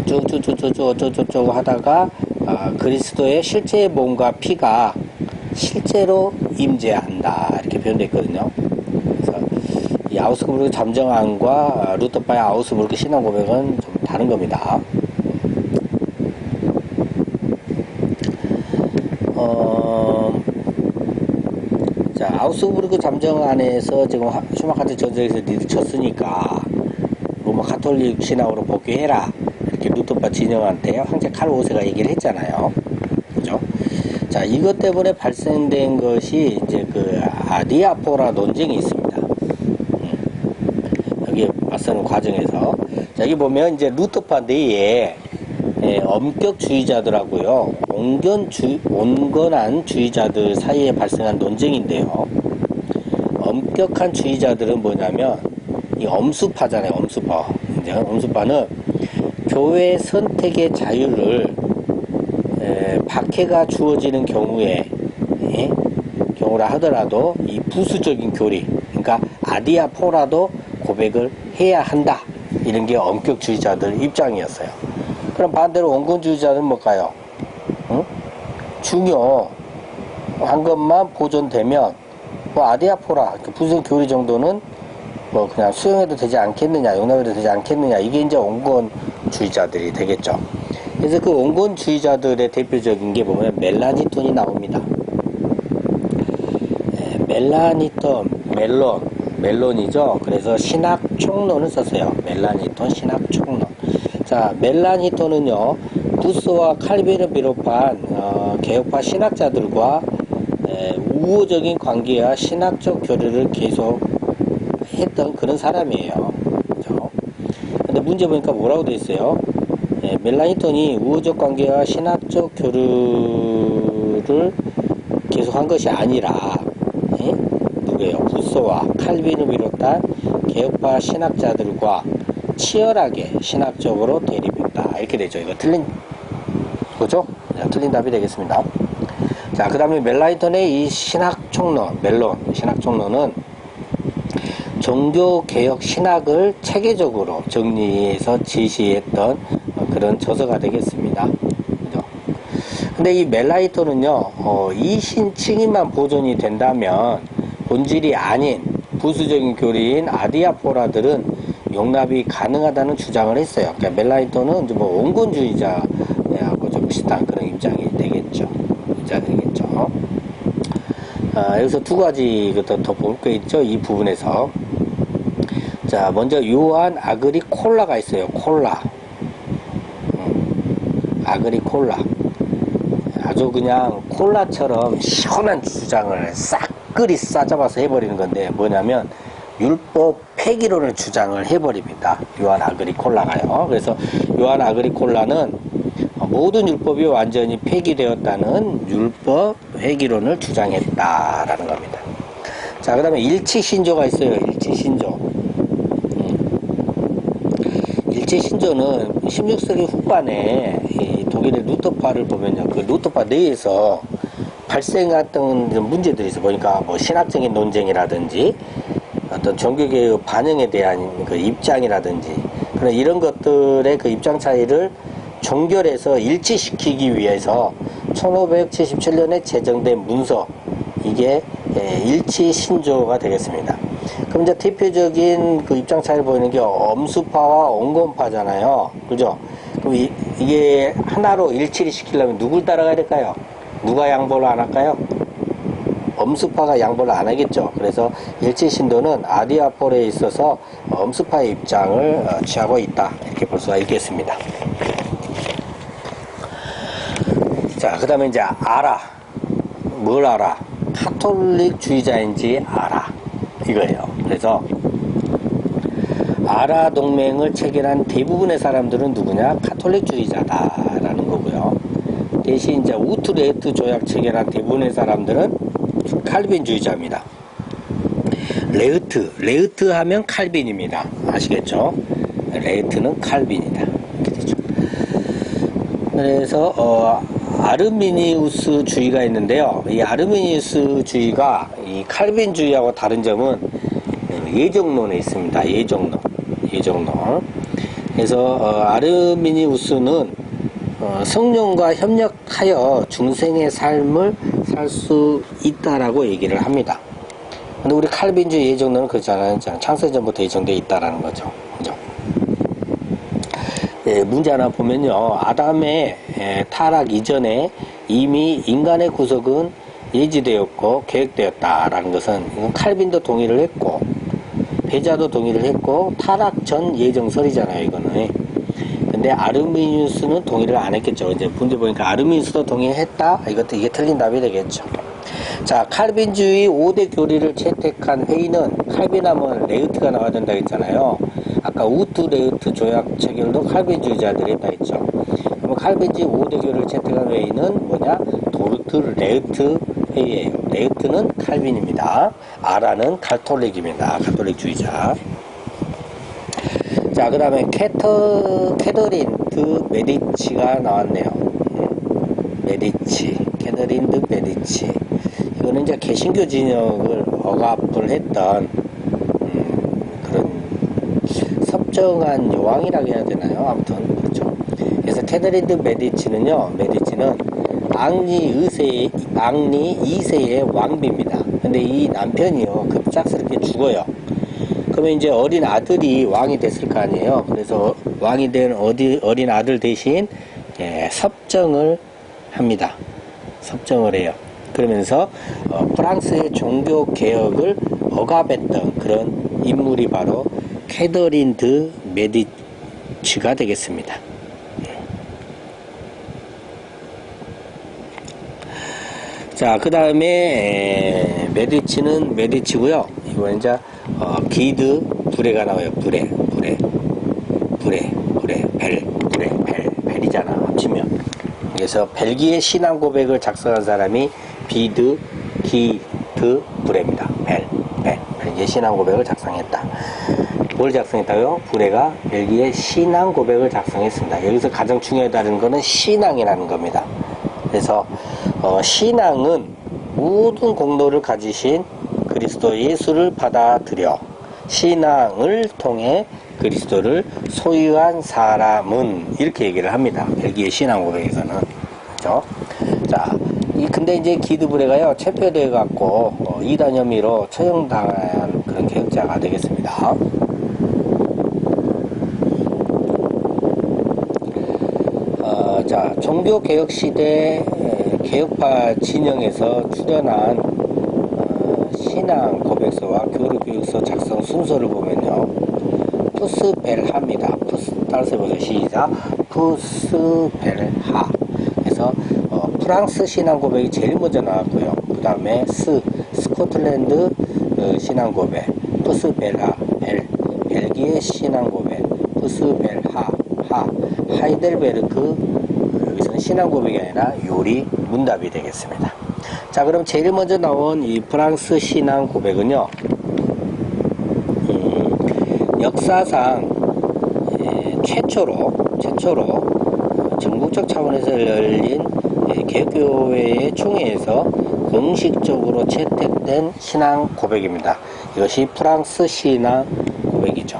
쭉 하다가 그리스도의 실제의 몸과 피가 실제로 임재한다 이렇게 표현되어 있거든요. 그래서 이 아우크스부르크 잠정안과 루터파의 아우크스부르크 신앙 고백은 좀 다른 겁니다. 자, 아우스부르크 잠정안에서 지금 슈마카트 전쟁에서 니들 졌으니까 로마 카톨릭 신앙으로 복귀해라 이렇게 루터파 진영한테 황제 칼 5세가 얘기를 했잖아요. 그죠? 자, 이것 때문에 발생된 것이 이제 그 아디아포라 논쟁이 있습니다. 여기 맞서는 과정에서. 자, 여기 보면 이제 루터파 내에 엄격주의자들하고요, 온건한 주의자들 사이에 발생한 논쟁인데요. 엄격한 주의자들은 뭐냐면, 이 엄수파잖아요, 엄수파. 이제 엄수파는 교회 선택의 자유를 박해가 주어지는 경우라 하더라도 이 부수적인 교리, 그러니까 아디아포라도 고백을 해야 한다. 이런 게 엄격주의자들 입장이었어요. 그럼 반대로 온건주의자는 뭘까요? 중요한 것만 보존되면 뭐 아디아포라, 부수적 교리 정도는 뭐 그냥 수용해도 되지 않겠느냐, 용납해도 되지 않겠느냐, 이게 이제 온건주의자들이 되겠죠. 그래서 그 온건주의자들의 대표적인 게 보면 멜라니톤이 나옵니다. 멜라니톤, 멜론이죠. 그래서 신학총론을 썼어요. 멜라니톤 신학총론. 자, 멜라니톤은요, 부스와 칼빈을 비롯한 개혁파 신학자들과 우호적인 관계와 신학적 교류를 계속 했던 그런 사람이에요. 그렇죠? 근데 문제 보니까 뭐라고 돼 있어요? 멜라니톤이 우호적 관계와 신학적 교류를 계속한 것이 아니라 누구예요? 부스와 칼빈을 비롯한 개혁파 신학자들과 치열하게 신학적으로 대립했다. 이렇게 되죠. 이거 틀린 거죠? 자, 틀린 답이 되겠습니다. 자, 그 다음에 멜라니톤의 이 신학총론은 종교개혁 신학을 체계적으로 정리해서 제시했던 그런 저서가 되겠습니다. 그죠? 근데 이 멜라니톤은요, 이 신칭의만 보존이 된다면 본질이 아닌 부수적인 교리인 아디아포라들은 용납이 가능하다는 주장을 했어요. 그러니까 멜라니톤은 뭐 온건주의자하고 좀 비슷한 그런 입장이 되겠죠. 여기서 두 가지 더 볼 게 있죠. 이 부분에서. 자, 먼저 요한 아그리콜라가 있어요. 콜라. 아그리콜라. 아주 그냥 콜라처럼 시원한 주장을 싹그리 싸잡아서 해버리는 건데, 뭐냐면 율법 폐기론을 주장을 해버립니다. 요한 아그리콜라가요. 그래서 요한 아그리콜라는 모든 율법이 완전히 폐기되었다는 율법 폐기론을 주장했다라는 겁니다. 자, 그 다음에 일치신조가 있어요. 일치신조. 일치신조는 16세기 후반에 이 독일의 루터파를 보면요, 그 루터파 내에서 발생했던 문제들이 있어 보니까 뭐 신학적인 논쟁이라든지 어떤 종교개혁 반영에 대한 그 입장이라든지 그런 이런 것들의 그 입장 차이를 종결해서 일치시키기 위해서 1577년에 제정된 문서, 이게 일치신조가 되겠습니다. 그럼 이제 대표적인 그 입장 차이를 보이는 게 엄수파와 온건파잖아요. 그죠? 그럼 이게 하나로 일치를 시키려면 누굴 따라가야 될까요? 누가 양보를 안 할까요? 엄수파가 양보를 안 하겠죠. 그래서 일치신도는 아디아폴에 있어서 엄수파의 입장을 취하고 있다. 이렇게 볼 수가 있겠습니다. 자, 그 다음에 이제 알아. 뭘 알아? 카톨릭주의자인지 알아. 이거예요. 그래서 아라 동맹을 체결한 대부분의 사람들은 누구냐? 카톨릭주의자다라는 거고요. 대신 이제 우트레흐트 조약 체결한 대부분의 사람들은 칼빈주의자입니다. 레흐트 하면 칼빈입니다. 아시겠죠? 레흐트는 칼빈이다. 이렇게 되죠. 그래서 아르미니우스주의가 있는데요. 이 아르미니우스주의가 이 칼빈주의하고 다른 점은 예정론에 있습니다. 예정론. 그래서 아르미니우스는 성령과 협력하여 중생의 삶을 살 수 있다라고 얘기를 합니다. 근데 우리 칼빈주의 예정론은 그렇잖아요. 창세전부터 예정되어 있다라는 거죠. 그죠? 네, 문제 하나 보면요. 아담의 타락 이전에 이미 인간의 구속은 예지되었고 계획되었다라는 것은 이건 칼빈도 동의를 했고 배자도 동의를 했고 타락 전 예정설이잖아요. 이거는. 근데 근데 아르미니우스는 동의를 안 했겠죠. 이제 문제 보니까 아르미니우스도 동의했다. 이게 틀린 답이 되겠죠. 자, 칼빈주의 5대 교리를 채택한 회의는 칼빈하면 레우트가 나와야 된다 했잖아요. 아까 우트 레우트 조약 체결도 칼빈주의자들이 했다 했죠. 그럼 칼빈주의 5대 교리를 채택한 회의는 뭐냐? 도르트 레우트 회의예요. 레우트는 칼빈입니다. 아라는 가톨릭입니다. 가톨릭주의자. 자, 그 다음에 캐더린 드 메디치가 나왔네요. 메디치, 캐더린 드 메디치. 이거는 이제 개신교 진영을 억압을 했던 그런 섭정한 여왕이라고 해야 되나요? 아무튼 그렇죠. 그래서 캐더린 드 메디치는 앙리 2세의 왕비입니다. 근데 이 남편이요 급작스럽게 죽어요. 그러면 이제 어린 아들이 왕이 됐을 거 아니에요. 그래서 왕이 된 어린 아들 대신 섭정을 합니다. 섭정을 해요. 그러면서 프랑스의 종교 개혁을 억압했던 그런 인물이 바로 캐더린 드 메디치가 되겠습니다. 자, 그 다음에 메디치는 메디치고요. 이번엔 이제 기드 브레가 나와요. 벨이잖아 합치면. 그래서 벨기에 신앙 고백을 작성한 사람이 기드 브레입니다. 벨기에 신앙 고백을 작성했다. 뭘 작성했다고요? 브레가 벨기에 신앙 고백을 작성했습니다. 여기서 가장 중요하다는 것은 신앙이라는 겁니다. 그래서 신앙은 모든 공로를 가지신 그리스도 예수를 받아들여 신앙을 통해 그리스도를 소유한 사람은 이렇게 얘기를 합니다. 벨기에 신앙 고백에서는. 그렇죠? 자, 근데 이제 기드브레가요 체포돼 갖고 이단 혐의로 처형당한 그런 개혁자가 되겠습니다. 자, 종교개혁 시대 개혁파 진영에서 출연한 신앙 고백서와 교류 교육서 작성 순서를 보면요. 푸스벨하입니다. 따라서 해보세요. 시작. 푸스벨하. 그래서 프랑스 신앙 고백이 제일 먼저 나왔고요. 그 다음에 스코틀랜드 신앙 고백, 푸스벨하, 벨기에 신앙 고백, 푸스벨하, 하이델베르크, 여기서는 신앙 고백이 아니라 요리 문답이 되겠습니다. 자, 그럼 제일 먼저 나온 이 프랑스 신앙 고백은요, 역사상 최초로 전국적 차원에서 열린 개혁교회의 총회에서 공식적으로 채택된 신앙 고백입니다. 이것이 프랑스 신앙 고백이죠.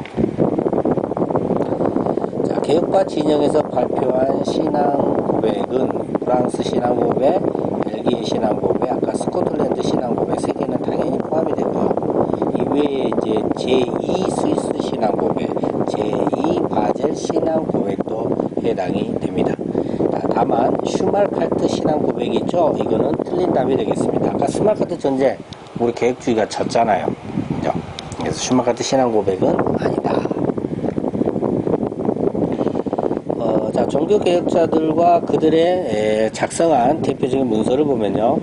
자, 개혁파 진영에서 발표한 신앙 고백은 프랑스 신앙 고백, 벨기에 신앙 고백, 아까 스코틀랜드 신앙 고백 세 개는 당연히 포함이 되고요. 이외에 이제 제2 스위스 신앙 고백, 제2 바젤 신앙 고백도 해당이 됩니다. 다만 슈말카트 신앙 고백이 있죠. 이거는 틀린 답이 되겠습니다. 아까 슈말카트 전쟁 우리 개혁주의가 졌잖아요. 그죠? 그래서 슈말카트 신앙 고백은 아니다. 자, 종교개혁자들과 그들의 작성한 대표적인 문서를 보면요.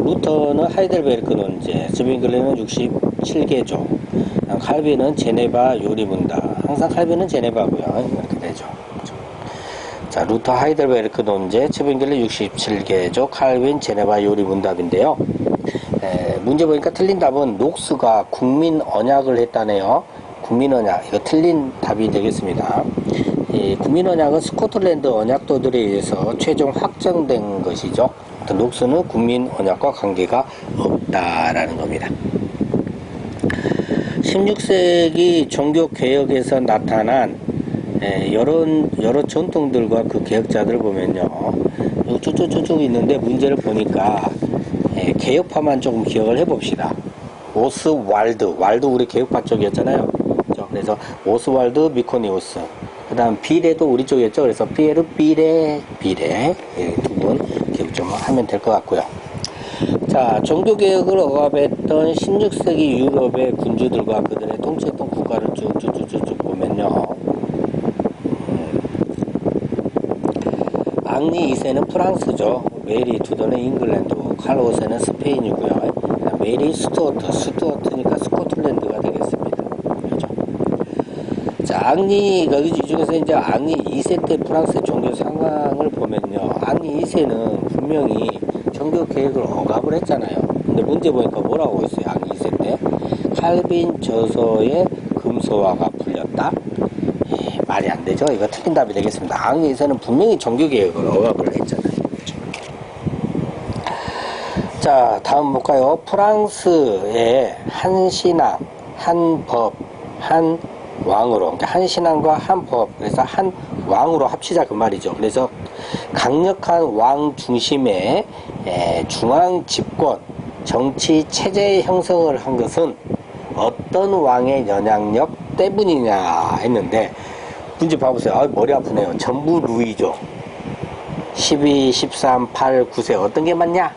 루터는 하이델베르크 논제, 즈빙글레는 67개조, 칼빈은 제네바 요리문답. 항상 칼빈은 제네바고요. 이렇게 되죠. 자, 루터 하이델베르크 논제, 즈빙글레 67개조, 칼빈 제네바 요리문답인데요. 문제 보니까 틀린 답은 녹스가 국민 언약을 했다네요. 국민 언약, 이거 틀린 답이 되겠습니다. 국민 언약은 스코틀랜드 언약도들에 의해서 최종 확정된 것이죠. 녹스는 국민 언약과 관계가 없다라는 겁니다. 16세기 종교 개혁에서 나타난 여러 전통들과 그 개혁자들을 보면요, 쭉쭉쭉쭉 있는데 문제를 보니까 개혁파만 조금 기억을 해봅시다. 오스왈드 우리 개혁파 쪽이었잖아요. 그래서 오스왈드 미코니우스, 그 다음 비레도 우리 쪽이었죠. 그래서 피에르 비레 두 분 기억 좀 하면 될 것 같고요. 자, 종교개혁을 억압했던 16세기 유럽의 군주들과 그들의 통치했던 국가를 쭉쭉쭉쭉 보면요, 앙리 2세는 프랑스죠. 메리 투더는 잉글랜드, 칼 5세는 스페인이고요. 메리 스투어트니까 스코틀랜드가 되겠습니다. 그렇죠? 자, 앙리가 이 중에서 이제 앙리 2세 때 프랑스의 종교 상황을 보면요. 앙리 2세는 분명히 종교 계획을 억압을 했잖아요. 근데 문제 보니까 뭐라고 했어요? 앙리 2세 때 칼빈 저서의 금소화가 풀렸다. 말이 안 되죠. 이거 틀린 답이 되겠습니다. 앙리 2세는 분명히 종교 계획을 억압을 했잖아요. 그렇죠? 자, 다음 볼까요? 프랑스의 한 신앙, 한 법, 한 왕으로, 그러니까 한 신앙과 한 법, 그래서 한 왕으로 합치자 그 말이죠. 그래서 강력한 왕 중심의 중앙 집권, 정치 체제 형성을 한 것은 어떤 왕의 영향력 때문이냐 했는데, 문제 봐보세요. 아, 머리 아프네요. 전부 루이죠. 12, 13, 8, 9세 어떤 게 맞냐?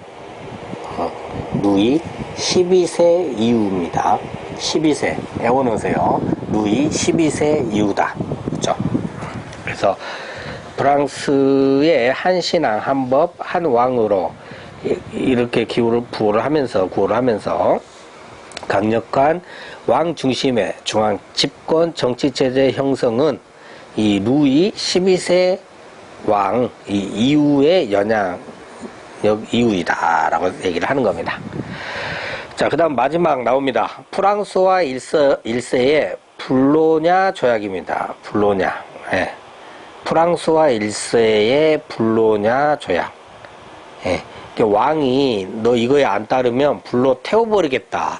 루이 12세 이후입니다. 12세 외워놓으세요. 루이 12세 이후다. 그렇죠? 그래서 프랑스의 한 신앙, 한 법, 한 왕으로 이렇게 구호를 하면서 강력한 왕 중심의 중앙 집권 정치체제 형성은 이 루이 12세 왕 이후의 영향력 이후이다라고 얘기를 하는 겁니다. 자, 그 다음 마지막 나옵니다. 프랑스와 1세의 불로냐 조약입니다. 불로냐. 예. 프랑스와 1세의 불로냐 조약. 예. 왕이 너 이거에 안 따르면 불로 태워버리겠다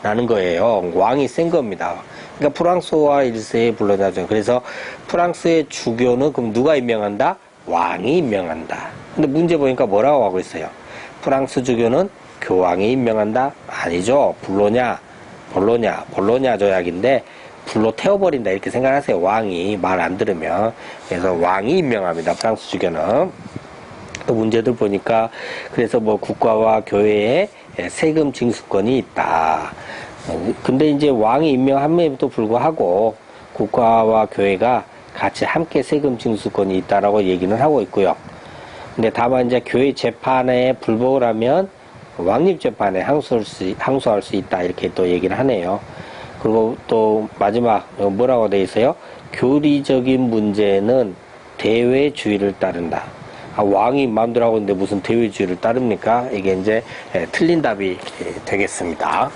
라는 거예요. 왕이 센 겁니다. 그러니까 프랑스와 1세의 불로냐 조약. 그래서 프랑스의 주교는 그럼 누가 임명한다? 왕이 임명한다. 근데 문제 보니까 뭐라고 하고 있어요? 프랑스 주교는 교황이 임명한다? 아니죠. 볼로냐 조약인데 불로 태워버린다 이렇게 생각하세요. 왕이 말 안 들으면. 그래서 왕이 임명합니다. 프랑스 주교는. 또 문제들 보니까 그래서 뭐 국가와 교회에 세금 징수권이 있다. 근데 이제 왕이 임명함에도 불구하고 국가와 교회가 같이 함께 세금 징수권이 있다라고 얘기는 하고 있고요. 근데 다만 이제 교회 재판에 불복을 하면 왕립 재판에 항소할 수 있다 이렇게 또 얘기를 하네요. 그리고 또 마지막 뭐라고 돼 있어요? 교리적인 문제는 대외주의를 따른다. 왕이 마음대로 하고 있는데 무슨 대외주의를 따릅니까? 이게 이제 틀린 답이 되겠습니다.